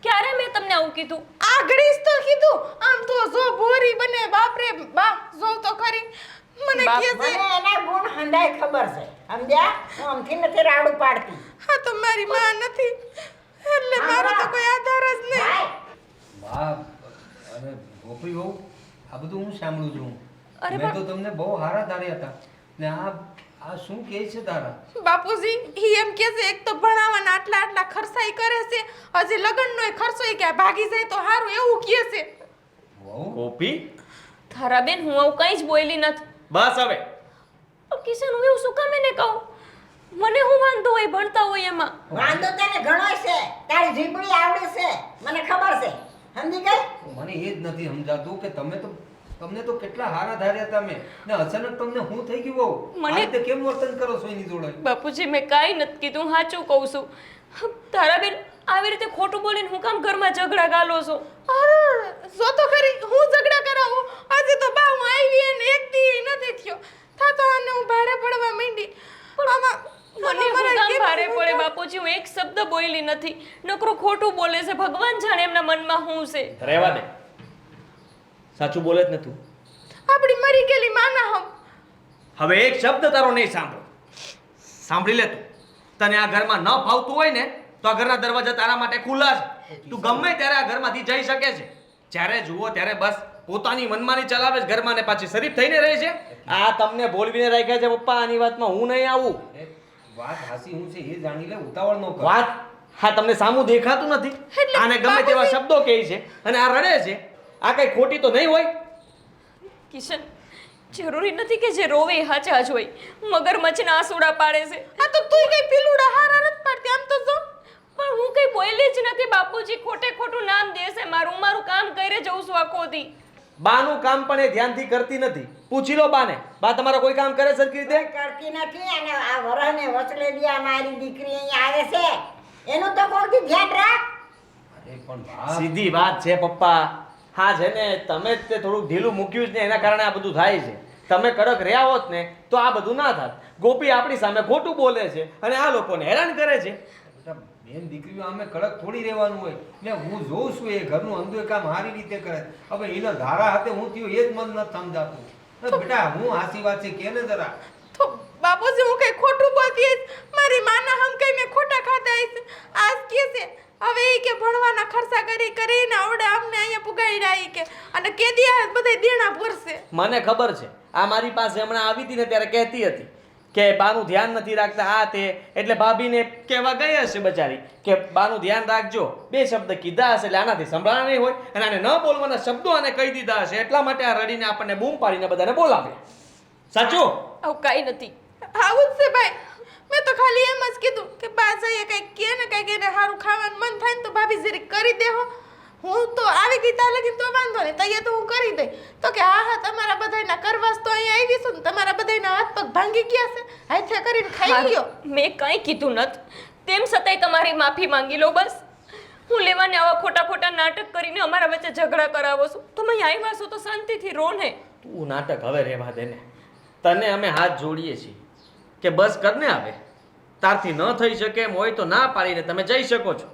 ક્યારે મેં તમને આવું કીધું? આગળ જ તો કીધું. આમ તો જો ભોરી બને બાપરે બા, જો તો ખરી મને બાપ, કહે મને છે. એના ગુણ હંધાય ખબર છે, સમજ્યા? હું આમથી નથી રાડું પાડતી. હા તો મારી માં નથી એટલે મારો તો કોઈ આધાર જ નહીં. હાય. વાહ, અરે ગોપી બહુ આ બધું હું સાંભળું છું. અરે મેં તો તમને બહુ હારા ધાર્યા હતા ને આ શું કહે છે તારા? બાપુજી ઈ એમ કહે છે એક તો ભણાવવાના આટલા ખર્ચાઈ કરે છે, હજી લગ્નનોય ખર્ચોય કે ભાગી જાય તો સારું એવું કહે છે. વહુ કોપી, ધારાબેન, હું આવું કંઈ જ બોલી નથી. બસ હવે. પણ કિશન, હું એવું શું કામ એને કહું? મને હું વાંધો હોય ભણતા હોય એમાં? વાંધો તને ઘણો છે, તારી જીભડી આવડે છે, મને ખબર છે, સમજી ગઈ? મને એ જ નથી સમજાતું કે તમને તો કેટલા હારા ધાર્યા હતા મેં, ને અચાનક તમને શું થઈ ગયું વહુ? મને- આ રીતે કેમ વર્તન કરો છો એની જોડે? બાપુજી, મેં કાંઈ નથી કીધું, હું સાચું કહું છું. ધારાબેન, આવી રીતે ખોટું બોલીને હું કામ ઘરમાં ઝઘડા ગાલો છો? અરે જો તો ખરી હું ઝઘડા કરાવું? આજે તો બા હું આવી અને એક દી નથી થયો થાતો આને હું ભારે પડવા માંડી. પણ આમાં મને હું કામ ભારે પડે બાપુજી? હું એક શબ્દ બોલી નથી. નકરો ખોટું બોલે છે. ભગવાન જાણે એમના મનમાં શું છે. રહેવા દે, સાચું બોલે જ ને તું. આપણી મરી ગયેલી માના હમ. હવે એક શબ્દ તારો નહીં સાંભળો. સાંભળી લે તું. તને આ ઘરમાં ન ફાવતું હોય ને તો આ ઘરના દરવાજા તારા માટે ખુલ્લા છે. તું ગમે ત્યારે આ ઘરમાંથી જઈ શકે છે. જ્યારે જુઓ ત્યારે બસ પોતાની મનમાની ચલાવે છે ઘરમાં, ને પાછી શરીફ થઈને રહે છે. આ તમને બોલવીને રાખ્યા છે પપ્પા, આની વાતમાં હું નહીં આવું. એ વાત હાસી હું છે એ જાણી લે, ઉતાવળ ન કર. વાત હા તમને સામું દેખાતું નથી? આને ગમે તેવા શબ્દો કહે છે અને આ રડે છે. આ કઈ ખોટી તો નહીં હોય? કિશન, જરૂરી નથી કે જે રોવે એ હાચા જ હોય. મગરમચ્છના આંસુડા પાડે છે. આ તો તું કઈ પીલુડા હારા નથી પાડતી આમ તો જો. પણ હું કઈ બોલી જ નથી બાપુજી. ખોટે ખોટું નામ દેશે મારું. મારું કામ કરે જઉં છું આખો દી. બાનું કામ પણ એ ધ્યાનથી કરતી નથી. પૂછી લો બાને. બા તમારા કોઈ કામ કરે સરખી રીતે? કરતી નથી અને આ વરહને વચલે દી આ મારી દીકરી અહીંયા આવે છે એનું તો કોઈથી ધ્યાન રાખ. અરે પણ બા સીધી વાત છે પપ્પા. હા છે ને, તમે જ તે થોડુંક ઢીલું મૂક્યું છે ને એના કારણે આ બધું થાય છે. તમે કડક રહ્યા હોત ને તો આ બધું ના થાત. ગોપી આપણી સામે ખોટું બોલે છે અને આ લોકોને હેરાન કરે છે. બેટા બેન દીકરીઓ અમે કડક થોડી રહેવાનું હોય ને હું જોઉં છું એ ઘરનું અંદુ કામ સારી રીતે કરે. હવે એના ધારા હાથે હું થયું એ જ મન નથી સમજાતું. બેટા હું હાસી વાત છે કે ને જરા. તો બાપુજી હું કઈ ખોટું બોલતી હઈશ? મારી માના હમ કઈ મેં ખોટા ખાધા હઈશ? આજ કે છે હવે ઈ કે ભણવાના ખર્ચા કરી કરીને આવડે અમને અહીંયા પુગાડ્યા ઈ કે અને કેદી આ બધા દેણા ભરશે. મને ખબર છે. આ મારી પાસે હમણાં આવી હતી ને ત્યારે કહેતી હતી કે બાનું ધ્યાન નથી રાખતા આ તે, એટલે ભાભીને કહેવા ગઈ હશે બચારી કે બાનું ધ્યાન રાખજો. 2 શબ્દ કીધા હશે એટલે આનાથી સંભળાણા નહીં હોય અને આને ન બોલવાના શબ્દો આને કહી દીધા હશે એટલા માટે આ રડીને આપણને બૂમ પાડીને બધાને બોલાવે. સાચું? આવું કાંઈ નથી. આવું જ છે ભાઈ. મેં તો ખાલી એમ જ કીધું કે બા જઈએ કંઈક કે ને કંઈક એને સારું ખાવાનું મન થાય ને તો ભાભી જરીક કરી દેહો. હું તો આવી ગઈ ત્યાં લગીને તો વાંધો નહીં, તૈયાર તો હું કરી દઈ. તો કે હા તમારા બધાયના કરવાસ તો અહીંયા આવી છું ને તમારા બધાયના હાથ પગ ભાંગી ગયા છે, હાથે કરીને ખાઈ ગયો. મેં કંઈ કીધું નથી. તેમ છતાંય તમારી માફી માંગી લો બસ. હું લેવાને આવા ખોટા ખોટા નાટક કરીને અમારા વચ્ચે ઝઘડા કરાવો છું. તમે આવ્યા છો તો શાંતિથી રહો ને. તું નાટક હવે રહેવા દે ને. તને અમે હાથ જોડીએ છીએ કે બસ કરને. હવે તારથી ન થઈ શકે એમ હોય તો ના પાડીને તમે જઈ શકો છો,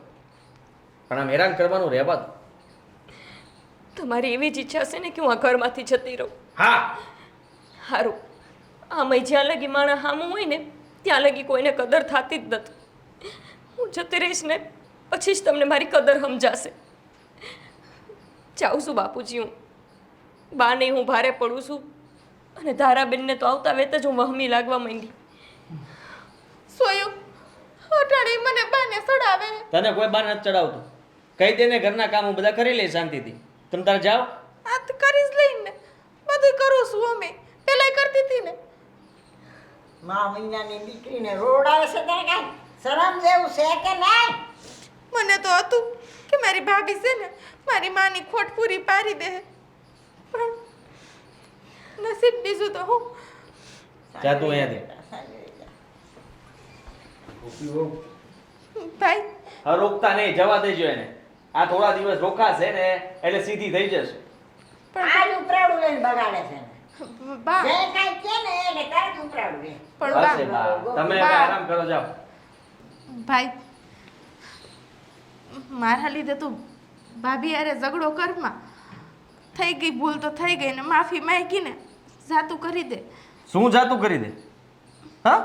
પણ આમ હેરાન કરવાનું રહેવા દો. તમારી એવી જ ઈચ્છા છે ને કે હું આ ઘરમાંથી જતી રહું? હા, સારું. આમાંય જ્યાં લગી માણસ સામું હોય ને ત્યાં લગી કોઈને કદર થતી જ નથી. હું જતી રહીશ ને પછી જ તમને મારી કદર સમજાશે. જાઉં છું બાપુજી. હું બા નહીં હું ભારે પડું છું અને ધારાબેનને તો આવતા વેત જ હું વહમી લાગવા માંડી. સોયું અટાણી મને બાને સડાવે. તને કોઈ બાર નથી ચડાવતું. કહી દે ને ઘરના કામ હું બધા કરી લઈશ શાંતિથી. તમે તારે જાઓ. આ તો કરી જ લઈને બધું કરું છું અમે. પેલા કરતી હતી ને. મા મહિનાની દીકરીને રોડાવે છે તને કાંઈ શરમ જેવું છે કે નહીં? મને તો હતું કે મારી ભાભી છે ને મારી માની ખોટ પૂરી પાડી દે, પણ નસીબ બીજું તો હું. જા તું અહીંયાથી. ભાઈ હા, રોકતા નહીં, જવા દેજો એને. આ થોડા દિવસ રોકાશે ને એટલે સીધી થઈ જશે. આજ ઉપરાડું લઈને બગાડે છે ને. બા જે કાંઈ કે ને એને તરત ઉપરાડું લે. પણ બસ એ બા બા, તમે હવે બા. આરામ કરો, જાઓ. ભાઈ મારા લીધે તું ભાભી અરે ઝઘડો કરમાં થઈ ગઈ ભૂલ તો થઈ ગઈ ને માફી માંગી ને જાતું કરી દે. શું જાતું કરી દે? હા,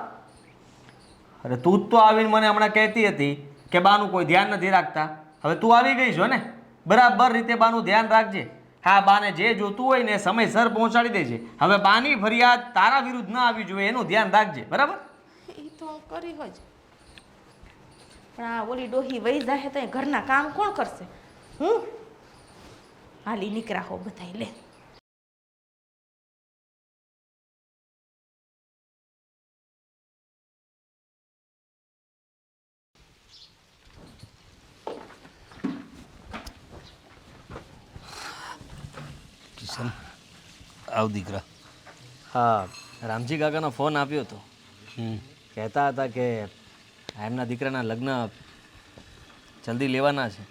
અરે તું જ તો આવીને મને હમણાં કહેતી હતી કે બાનું કોઈ ધ્યાન નથી રાખતા. હવે તું આવી ગઈ છો ને, બરાબર રીતે બાનું ધ્યાન રાખજે. હા, બાને જે જોતું હોય ને સમયસર પહોંચાડી દેજે. હવે બાની ફરિયાદ તારા વિરુદ્ધ ના આવી જોઈએ એનું ધ્યાન રાખજે, બરાબર? એ તો હું કરી જ. પણ આ ઓલી ડોહી વહી જાય તો ઘરના કામ કોણ કરશે? હું હાલી નીકળ્યા હો બધાય લે. કિશન આવ દીકરા. હા, રામજી કાકાનો ફોન આવ્યો હતો. હમ કહેતા હતા કે એમના દીકરાના લગ્ન જલ્દી લેવાના છે.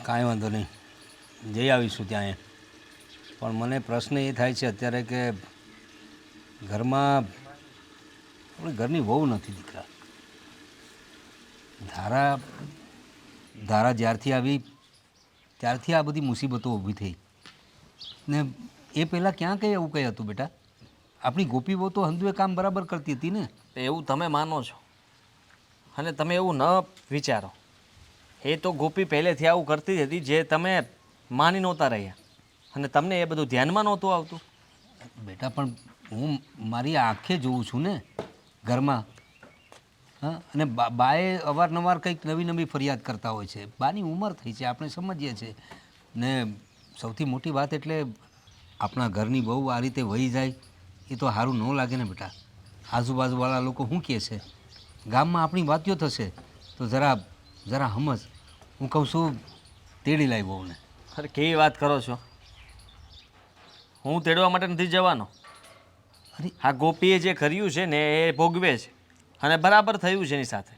કાંઈ વાંધો નહીં, જઈ આવીશું ત્યાં એ. પણ મને પ્રશ્ન એ થાય છે અત્યારે કે ઘરમાં આપણી ઘરની વહુ નથી દીકરા. ધારા જ્યારથી આવી ત્યારથી આ બધી મુસીબતો ઊભી થઈ ને એ પહેલાં ક્યાં કંઈ એવું કંઈ હતું બેટા? આપણી ગોપી બહુ તો હંધુએ કામ બરાબર કરતી હતી ને. એવું તમે માનો છો અને તમે એવું ન વિચારો. એ તો ગોપી પહેલેથી આવું કરતી હતી જે તમે માની નહોતા રહ્યા અને તમને એ બધું ધ્યાનમાં નહોતું આવતું. બેટા પણ હું મારી આંખે જોઉં છું ને ઘરમાં. હા, અને બાએ અવારનવાર કંઈક નવી નવી ફરિયાદ કરતા હોય છે. બાની ઉંમર થઈ છે, આપણે સમજીએ છીએ ને. સૌથી મોટી વાત એટલે આપણા ઘરની બહુ આ રીતે વહી જાય એ તો સારું ન લાગે ને બેટા. આજુબાજુવાળા લોકો શું કહે છે, ગામમાં આપણી વાતીઓ થશે તો જરા સમજ. હું કહું છું તેડી લાવી બહુને. અરે કેવી વાત કરો છો? હું તેડવા માટે નથી જવાનો. આ ગોપીએ જે કર્યું છે ને એ ભોગવે છે અને બરાબર થયું છે એની સાથે.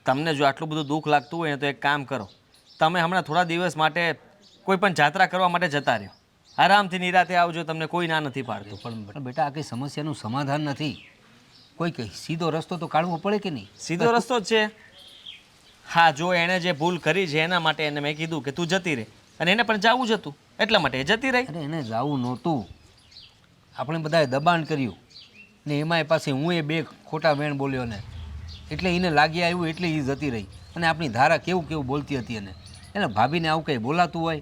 તમને જો આટલું બધું દુઃખ લાગતું હોય ને તો એક કામ કરો, તમે હમણાં થોડા દિવસ માટે કોઈ પણ જાત્રા કરવા માટે જતા રહ્યો. આરામથી નિરાતે આવજો, તમને કોઈ ના નથી પાડતું. પણ બેટા આ કંઈ સમસ્યાનું સમાધાન નથી. કોઈ સીધો રસ્તો તો કાઢવો પડે કે નહીં? સીધો રસ્તો જ છે. હા, જો એણે જે ભૂલ કરી છે એના માટે એને મેં કીધું કે તું જતી રહે, અને એને પણ જવું જ હતું એટલા માટે એ જતી રહી. અરે એને જાવું નહોતું, આપણે બધાએ દબાણ કર્યું ને એમાંય પાસે હું એ બે ખોટા વેણ બોલ્યો ને એટલે એને લાગી આવ્યું એટલે એ જતી રહી. અને આપણી ધારા કેવું કેવું બોલતી હતી એને ભાભીને આવું કંઈ બોલાતું હોય?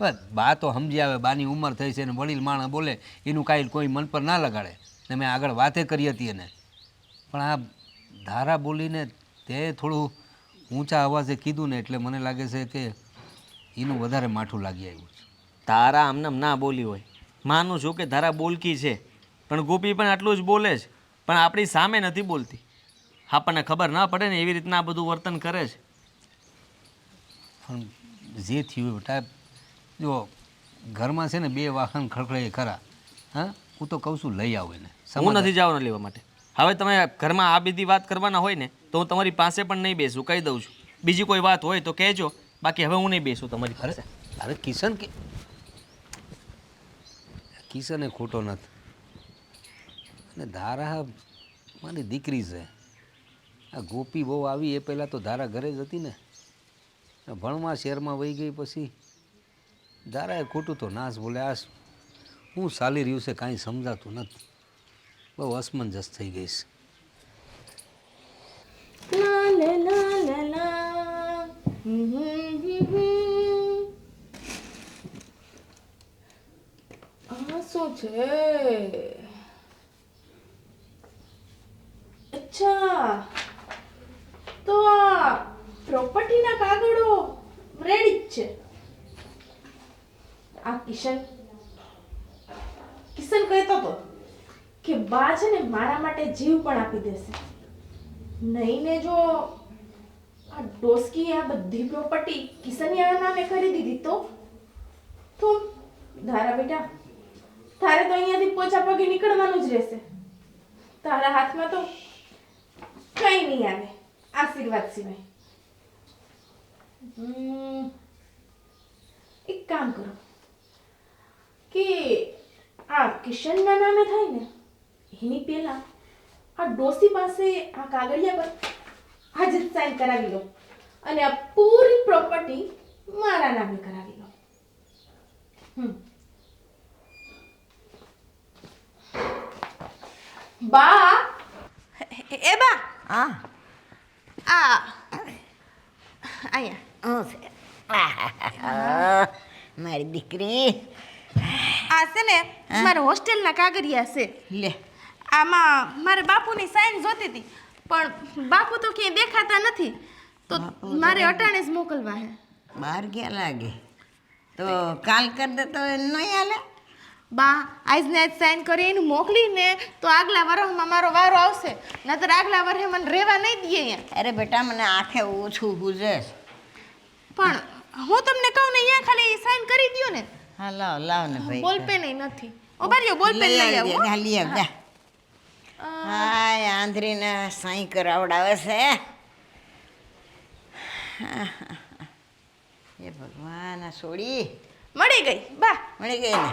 બસ બા તો સમજી આવે, બાની ઉંમર થઈ છે ને વડીલ માણસ બોલે એનું કાંઈ કોઈ મન પર ના લગાડે ને મેં આગળ વાતે કરી હતી એને. પણ આ ધારા બોલીને તે થોડું ઊંચા અવાજે કીધું ને એટલે મને લાગે છે કે એનું વધારે માઠું લાગી આવ્યું છે. તારા આમને ના બોલી હોય, માનું છું કે ધારા બોલકી છે, પણ ગોપી પણ આટલું જ બોલે છે, પણ આપણી સામે નથી બોલતી. આપણને ખબર ના પડે ને એવી રીતના આ બધું વર્તન કરે છે. પણ જે થયું બેટા, જો ઘરમાં છે ને બે વાહન ખડખડે ખરા. હા, હું તો કહું છું લઈ આવો એને. હું નથી જવાનો લેવા માટે. હવે તમે ઘરમાં આ બધી વાત કરવાના હોય ને તો હું તમારી પાસે પણ નહીં બેસું, કહી દઉં છું. બીજી કોઈ વાત હોય તો કહેજો, બાકી હવે હું નહીં બેસું તમારી પાસે. અરે કિશન એ ખોટો નથી અને ધારા મારી દીકરી છે. આ ગોપી બહુ આવી એ પહેલાં તો ધારા ઘરે જ હતી ને, ભણવા શહેરમાં વહી ગઈ પછી ધારાએ ખોટું તો નાશ બોલે. આ હું ચાલી રહ્યું છે કાંઈ સમજાતું નથી, બહુ અસમંજસ થઈ ગઈ છે. લા લા લા લા લા. આ શું છે? અચ્છા, તો આ પ્રોપર્ટીના કાગળો રેડી જ છે. આ કિશન કહેતો હતો કે બા છે ને મારા માટે જીવ પણ આપી દેશે. નહીં ને જો આ ડોસ્કી આ બધી પ્રોપર્ટી કિશનિયાના નામે કરી દીધી તો ધારા બેટા, તારે તો અહીંયાથી પોચા પગે નીકળવાનું જ રહેશે. તારા હાથમાં તો કઈ નહીં આવે આશીર્વાદ સિવાય. એક કામ કરો કે આ કિશનના નામે થાય ને એની પહેલા આ ડોસી પાસે આ કાગળિયા પર આજે જ સાઈન કરાવી લો અને આ પૂરી પ્રોપર્ટી મારા નામે કરાવી લો. બા, એ બા, હા આ અહીંયા મારી દીકરી આ છે ને મારા હોસ્ટેલના કાગળિયા છે. લે આમાં મારે બાપુની સાઈન જોતી હતી પણ બાપુ તો ક્યાંય દેખાતા નથી, તો મારે અટાણે જ મોકલવા હે. બહાર ગયા લાગે તો કાલ કરી દે તો નહીં હાલે? બા આજને આજ સાઈન કરી એનું મોકલીને તો આગલા વર્ષમાં મારો વારો આવશે, નહીતર આગલા વર્ષે મને રહેવા નહીં દે અહીંયા. અરે બેટા મને આંખે ઓછું ગુજે. પણ હું તમને કહું ને અહીંયા ખાલી સાઈન કરી દ્યો ને. હા લાવ લાવ ને ભાઈ. બોલપેન નથી. ઓ બારીઓ બોલપેન લઈ આવો. લઈ આવ જા. હાય આંધરીને સાઈ કરાવડાવે છે. એ ભગવાન આ સોડી મળી ગઈ બા. મળી ગઈ ને?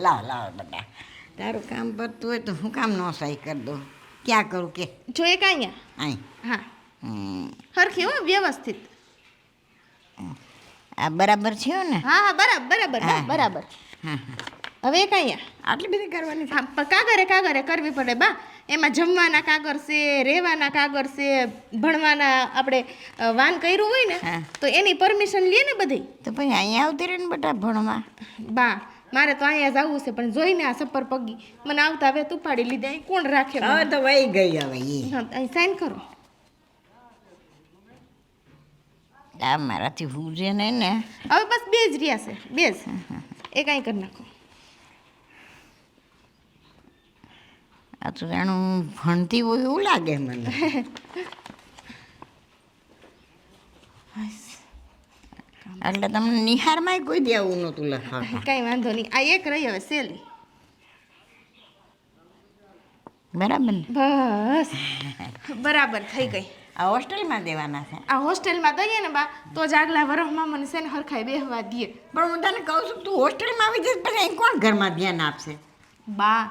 લાવ લાવ બેટા, તારું કામ પડતું હોય તો હું કામ નો સહી કરી દઉં. ક્યાં કરું કે જોઈએ કે અહીંયા? અહીં હા, હરખી હો, વ્યવસ્થિત. આ બરાબર છે ને? હા હા બરાબર બરાબર હા બરાબર. હા હવે એક અહીંયા આટલી બધી કરવાની છે? હા પણ કાગરે કરવી પડે બા. એમાં જમવાના કાગળ છે, રહેવાના કાગળ છે, ભણવાના આપણે વાન કર્યું હોય ને હા. તો એની પરમિશન લે ને બધી. તો પછી અહીંયા આવતી રહે ને બેટા ભણવા. બા મારે તો અહીંયા જ આવવું છે પણ જોઈને આ સપર પગી મને આવતા હવે ઉપાડી લીધા. અહીં કોણ રાખે? હવે તો વહી ગઈ હવે એ. હા અહીં સાઈન કરો. આ મારાથી હુજે નહીં ને? હવે બસ બે જ રહ્યા છે, બે જ. એક અહીં કરી નાખો. આ તો જાણું ભણતી હોય એવું લાગે મને. એટલે તમને નિહારમાંય કોઈ દેવું નહોતું લખાવતા. કંઈ વાંધો નહીં. આ એક રહી હવે સેલી. બરાબર ને? બસ બરાબર થઈ ગઈ. આ હોસ્ટેલમાં દેવાના છે. આ હોસ્ટેલમાં દઈએ ને બા તો જ આગલા વરસમાં મને છે ને હરખાઈ બેહવા દે. પણ હું તને કહું છું તું હોસ્ટેલમાં આવી જઈશ પછી અહીં કોણ ઘરમાં ધ્યાન આપશે? બા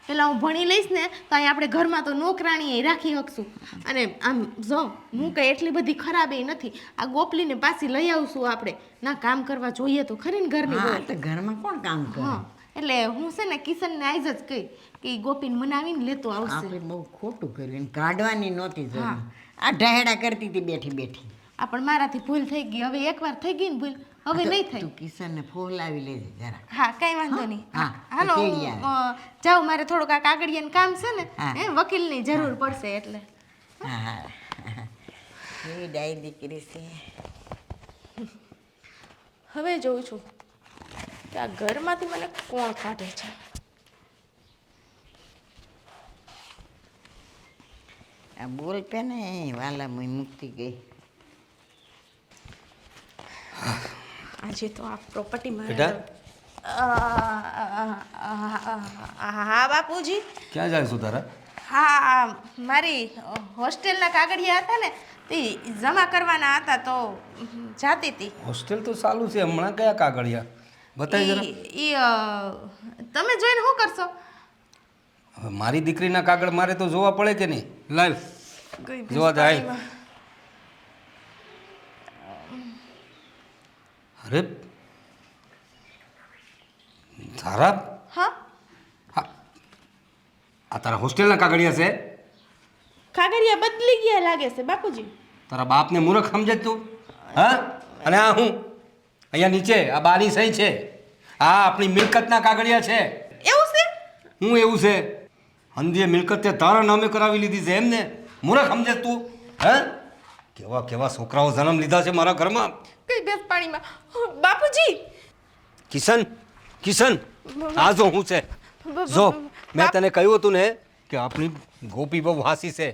પેલા હું ભણી લઈશ ને તો અહીં આપણે ઘરમાં તો નોકરાણી રાખી શકશું. અને આમ જો હું કંઈ એટલી બધી ખરાબ એ નથી. આ ગોપલીને પાછી લઈ આવશું આપણે. ના કામ કરવા જોઈએ તો ખરી ને ઘરની હા બહુ. તો ઘરમાં કોણ કામ કરે? હા એટલે હું છે ને કિશનને આજ જ કહી કે ઈ ગોપીને મનાવીને લેતો આવશે. આપણે બહુ ખોટું કર્યું એને કાઢવાની નહોતી જરૂર. આ ઢહેડા કરતી હતી બેઠી બેઠી. આ પણ મારાથી ભૂલ થઈ ગઈ. હવે એકવાર થઈ ગઈ ને ભૂલ હવે નહીં થાય. તું કિશનને ફોલાવી લેજે જરા. હા કઈ વાંધો નહીં. હા, હાલો તો તેડી આવે. જાઓ મારે થોડુંક આ કાગળિયાનું કામ છે ને હા. વકીલની જરૂર પડશે એટલે. હા હા એવી ડાઈ દીકરી છે. હવે જોઉં છું કે આ ઘરમાંથી મને કોણ કાઢે છે. આ બોલ પે ને વાલા મુઈ મૂકતી ગઈ. આજે તો આ પ્રોપર્ટી બેટા? હા બાપુજી. ક્યાં જાય છું તારા? હા મારી હોસ્ટેલના કાગળિયા હતા ને તે જમા કરવાના હતા તો જાતી હતી. હોસ્ટેલ તો ચાલુ છે હમણાં કયા કાગળિયા બતાવી જરા. તમે જોઈને શું કરશો? હવે મારી દીકરીના કાગળ મારે તો જોવા પડે કે નહીં? લાવ જોવા જાય. અરે તારા હા હા, આ તારા હોસ્ટેલના કાગળિયા છે? કાગળિયા બદલી ગયા લાગે છે બાપુજી. તારા બાપને મૂર્ખ સમજે તું? હા અને આ હું અહીંયા નીચે આ બારી સહી છે. આ આપણી મિલકતના કાગળિયા છે. એવું છે? હું એવું છે હંધીએ મિલકત તે તારા નામે કરાવી લીધી છે એમને મૂર્ખ સમજે તું? હે કેવા કેવા છોકરાઓ જન્મ લીધા છે મારા ઘરમાં. કઈ બેસ પાણીમાં બાપુજી. કિશન કિશન આ જો હું છે જો મેં તને કહ્યું હતું ને કે આપણી ગોપી બહુ હાસી છે.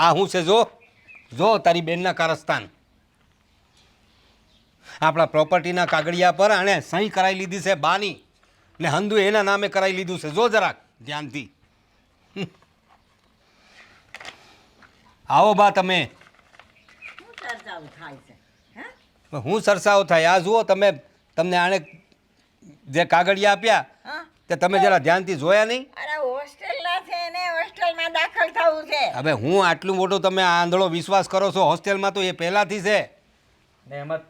આ હું છે જો જો તારી બેનના કારસ્તાન આપણા પ્રોપર્ટીના કાગળિયા પર આણે સહી કરાવી લીધી છે બાની ને હંધુ એના નામે કરાવી લીધું છે. જો જરાક ધ્યાનથી. આવો બા તમે. શું ચર્ચાઓ થાય છે? હે હું સરસાઓ થાય આ જુઓ તમે. તમને આણે જે કાગળિયા આપ્યા હા તે તમે જરા ધ્યાનથી જોયા નહીં? અરે હોસ્ટેલના છે ને હોસ્ટેલમાં દાખલ થવું છે. હવે હું આટલું મોટું તમે આ આંધળો વિશ્વાસ કરો છો? હોસ્ટેલમાં તો એ પહેલાથી છે. ને એમાં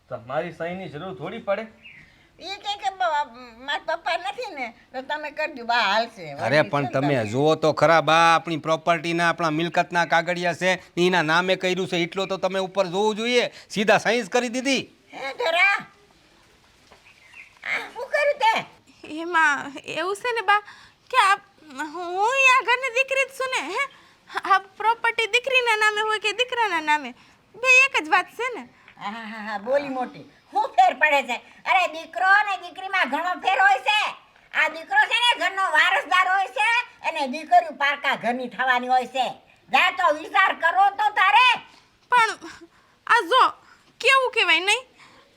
તમારી સહીની જરૂર થોડી પડે. એ કે મારા પપ્પા નથી ને તો તમે કરજો બા હાલશે. અરે પણ તમે જુઓ તો ખરા બા આપણી પ્રોપર્ટીના આપણા મિલકતના કાગળિયા છે એના નામે કર્યું છે એટલો તો તમે ઉપર જોવું જોઈએ. સીધા સહી જ કરી દીધી. હે ધરા આ શું કર્યું તે? એમાં એવું છે ને બા કે હું આ ઘરની દીકરી જ છું ને. હે આ પ્રોપર્ટી દીકરીના નામે હોય કે દીકરાના નામે બે એક જ વાત છે ને. હા હા હા બોલી મોટી શું ફેર પડે છે? અરે દીકરો ને દીકરીમાં ઘણો ફેર હોય છે. આ દીકરો છે ને ઘરનો વારસદાર હોય છે અને દીકરી પારકા ઘરની થવાની હોય છે. જા તો વિચાર કરો તો તારે. પણ આ જો કેવું કહેવાય નહીં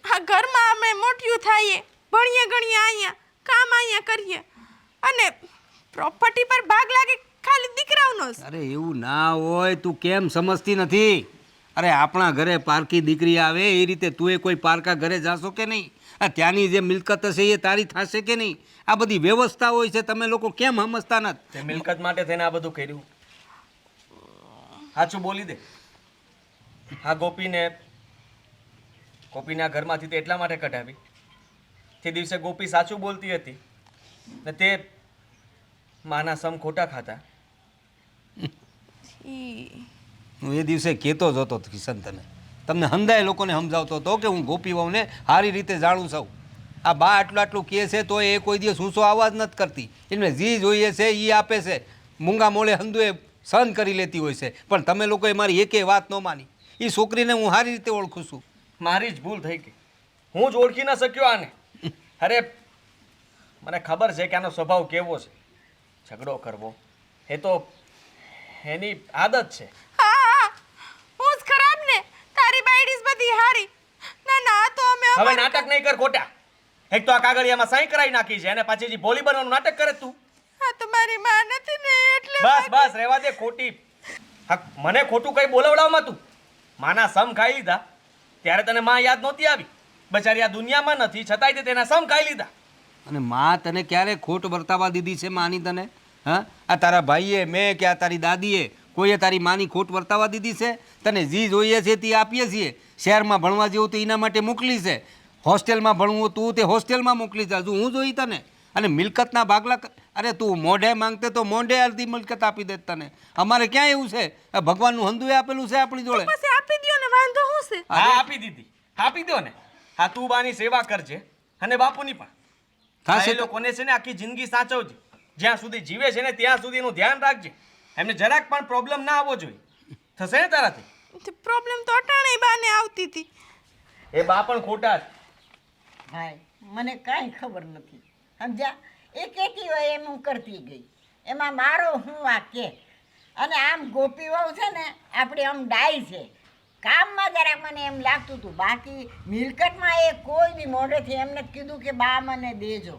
આ ઘરમાં અમે મોટિયું થાઈએ ભણીએ ગણીએ અહીંયા કામ અહીંયા કરીએ અને પ્રોપર્ટી પર ભાગ લાગે ખાલી દીકરાઓનો જ. અરે એવું ના હોય. તું કેમ સમજતી નથી? અરે આપણા ઘરે પારકી દીકરી આવે એ રીતે તું એ કોઈ પારકા ઘરે જાશો કે નહીં? આ ત્યાંની જે મિલકત હશે એ તારી થશે કે નહીં? આ બધી વ્યવસ્થા હોય છે. તમે લોકો કેમ સમજતા નથી? તે મિલકત માટે થઈને આ બધું કર્યું. સાચું બોલી દે. આ ગોપીને આ ઘરમાંથી તે એટલા માટે કઢાવી તે દિવસે ગોપી સાચું બોલતી હતી ને તે માના સમ ખોટા ખાતા. હું એ દિવસે કહેતો જ હતો કિશન તમને હંધાય લોકોને સમજાવતો હતો કે હું ગોપી વહુને સારી રીતે જાણું છું. આ બા આટલું કહે છે તો એ કોઈ દિવસ ઊંચો અવાજ નથી કરતી. એમને જે જોઈએ છે એ આપે છે. મૂંગા મોળે હંધુએ સહન કરી લેતી હોય છે. પણ તમે લોકોએ મારી એકેય વાત ન માની. એ છોકરીને હું સારી રીતે ઓળખું છું. મારી જ ભૂલ થઈ ગઈ. હું જ ઓળખી ન શક્યો આને. અરે મને ખબર છે કે આનો સ્વભાવ કેવો છે. ઝઘડો કરવો એ તો એની આદત છે. હા હું જ ખરાબ ને તારી બાયડીસ બધી હારી. ના ના આ તો હવે નાટક નહીં કર ખોટા. એક તો આ કાગળિયામાં સહી કરાવી નાખી છે અને પાછી જે ભોલી બનવાનું નાટક કરે તું. આ તો મારી માં નથી ને એટલે બસ બસ રહેવા દે ખોટી. હા, મને ખોટું કઈ બોલવડાવમાં તું. માના સમ ખાઈ લીધા ત્યારે તને માં યાદ નહોતી આવી. બચારી આ દુનિયામાં નથી છતાંય તે તેના સમ ખાઈ લીધા. અને માં તને ક્યારે ખોટ વર્તાવા દીધી છે માની તને? હા, આ તારા ભાઈએ મેં કે આ તારી દાદીએ કોઈએ તારી માની ખોટ વર્તાવા દીધી છે? તને જે જોઈએ છે તે આપીએ છીએ. શહેરમાં ભણવા જેવું તો એના માટે મોકલી છે, હોસ્ટેલમાં ભણવું તું તે હોસ્ટેલમાં મોકલી છે. હજુ હું જોઈ તને? અને મિલકતના ભાગલા અરે તું મોઢે માંગતે તો મોઢે અડધી મિલકત આપી દે તને. અમારે ક્યાં એવું છે? આ ભગવાનનું હંધુએ આપેલું છે આપણી જોડે. પછી આપી દ્યો ને, વાંધો શું છે? હા આપી દીધી, આપી દો ને. હા તું બાની સેવા કરજે અને બાપુની પણ. થશે એ લોકોને છે ને આખી જિંદગી સાચવજે. જ્યાં સુધી જીવે છે ને ત્યાં સુધી એનું ધ્યાન રાખજે. એમને જરાક પણ પ્રોબ્લેમ ના આવવો જોઈએ. થશે ને તારાથી? પ્રોબ્લેમ તો અટાણે બાને આવતી હતી. એ બા પણ ખોટા જ. ભાઈ મને કાંઈ ખબર નથી સમજ્યા. એ કહેતી હોય એમ હું કરતી ગઈ. એમાં મારો હું વાંકે. અને આમ ગોપી વહુ છે ને આપણી આમ ડાય છે. કામમાં જરાક મને એમ લાગતું હતું, બાકી મિલકતમાં એ કોઈ બી મોઢેથી એમને જ કીધું કે બા મને દેજો.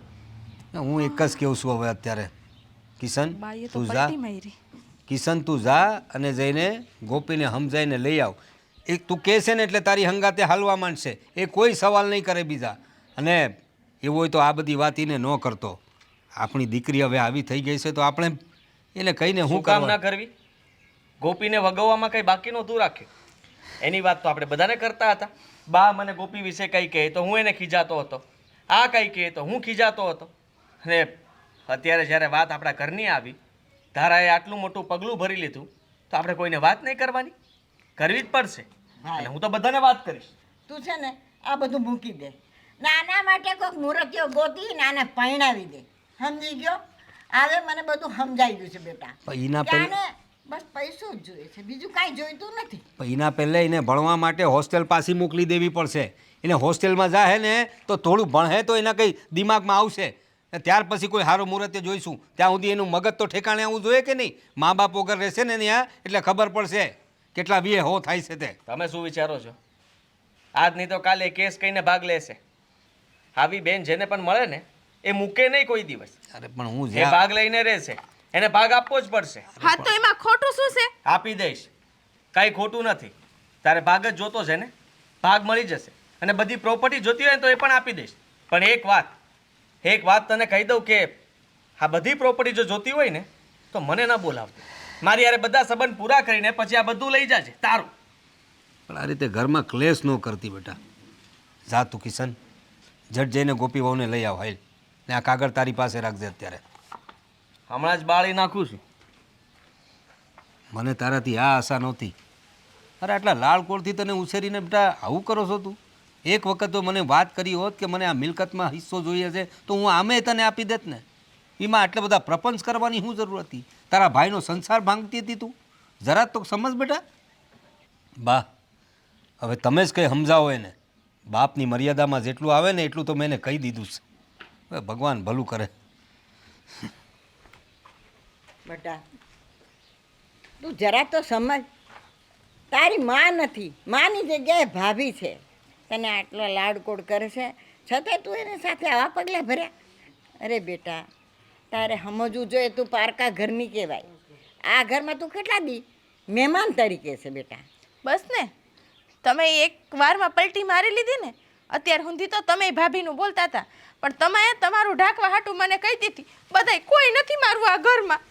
હું એક જ કહું છું હવે અત્યારે, કિશન બાઈએ તો તું જા. પલટી મારી. કિશન તું જા અને જઈને ગોપીને સમજાઈને લઈ આવ. એક તું કહે છે ને એટલે તારી હંગાતે હાલવા માંડશે. એ કોઈ સવાલ નહીં કરે બીજા. અને એવું હોય તો આ બધી વાત એને ન કરતો. આપણી દીકરી હવે આવી થઈ ગઈ છે તો આપણે એને કહીને શું હું કામ કામ ના કરવી? ગોપીને વગવવામાં કઈ બાકી નહોતું રાખ્યું. એની વાત તો આપણે બધાને કરતા હતા. બા મને ગોપી વિશે કઈ કહે તો હું એને ખીજાતો હતો, આ કઈ કહે તો હું ખીજાતો હતો. અને અત્યારે જ્યારે વાત આપણા ઘરની આવી, ધારાએ આટલું મોટું પગલું ભરી લીધું તો આપણે કોઈને વાત નહીં કરવાની? કરવી જ પડશે. અને હું તો બધાને વાત કરીશ. તું છે ને આ બધું મૂકી દે. નાના માટે કોઈક મૂર્તિઓ ગોતી નાના પરણાવી દે. સમજી ગયો? હવે મને બધું સમજાઈ ગયું છે બેટા. પણ એના કે પહેલા આને બસ પૈસો જ જોઈએ છે, બીજું કાંઈ જોઈતું નથી. એના પહેલાં એને ભણવા માટે હોસ્ટેલ પાછી મોકલી દેવી પડશે. એને હોસ્ટેલમાં જાહે ને તો થોડું ભણે તો એના કંઈ દિમાગમાં આવશે. ને ત્યાર પછી કોઈ સારું મુહૂર્તે જોઈશું. ત્યાં સુધી એનું મગજ તો ઠેકાણે આવવું જોઈએ કે નહીં? મા બાપ વગર રહેશે ને ત્યાં એટલે ખબર પડશે કેટલા વીએ હો થાય છે તે. તમે શું વિચારો છો? આજ નહીં તો કાલે કેસ કહીને ભાગ લેશે. આવી બેન જેને પણ મળે ને એ મૂકે નહીં કોઈ દિવસ. અરે પણ હું એ જ્યાં ભાગ લઈને રહેશે. એને ભાગ આપવો જ પડશે. હા તો એમાં ખોટું શું છે? આપી દઈશ, કાંઈ ખોટું નથી. તારે ભાગ જ જોતો છે ને, ભાગ મળી જશે. અને બધી પ્રોપર્ટી જોતી હોય ને તો એ પણ આપી દઈશ. પણ એક વાત તને કહી દઉં કે આ બધી પ્રોપર્ટી જો જોતી હોય ને તો મને ન બોલાવતી. મારી યારે બધા સંબંધ પૂરા કરીને પછી આ બધું લઈ જાજે તારું. પણ આ રીતે ઘરમાં ક્લેશ ન કરતી બેટા. જા તું કિશન, જટ જઈને ગોપી વહુને લઈ આવ હાલ. ને આ કાગળ તારી પાસે રાખજે અત્યારે. હમણાં જ બાળી નાખું છું. મને તારાથી આ આશા નહોતી. અરે આટલા લાળકોળથી તને ઉછેરીને બેટા આવું કરો છો તું? એક વખત તો મને વાત કરી હોત કે મને આ મિલકતમાં હિસ્સો જોઈએ છે તો હું આમે તને આપી દેત ને. એમાં આટલા બધા પ્રપંચ કરવાની શું જરૂર હતી? તારા ભાઈનો સંસાર ભાંગતી હતી તું? જરા તો સમજ બેટા. બા હવે તમે જ કંઈ સમજાવો એને. બાપની મર્યાદામાં જેટલું આવે ને એટલું તો મેં એને કહી દીધું છે. હવે ભગવાન ભલું કરે. બેટા તું જરા તો સમજ. તારી માં નથી, માની જગ્યાએ ભાભી છે. તને આટલો લાડકોડ કરે છે છતાંય તું એની સાથે આવા પગલાં ભર્યા? અરે બેટા તારે સમજવું જોઈએ, તું પારકા ઘરની કહેવાય. આ ઘરમાં તું કેટલા દી મહેમાન તરીકે છે બેટા. બસ ને, તમે એક વારમાં પલટી મારી લીધી ને. અત્યાર સુધી તો તમે ભાભીનું બોલતા હતા, પણ તમે તમારું ઢાંકવા હાટું મને કહી દીધી બધાય કોઈ નથી મારું આ ઘરમાં.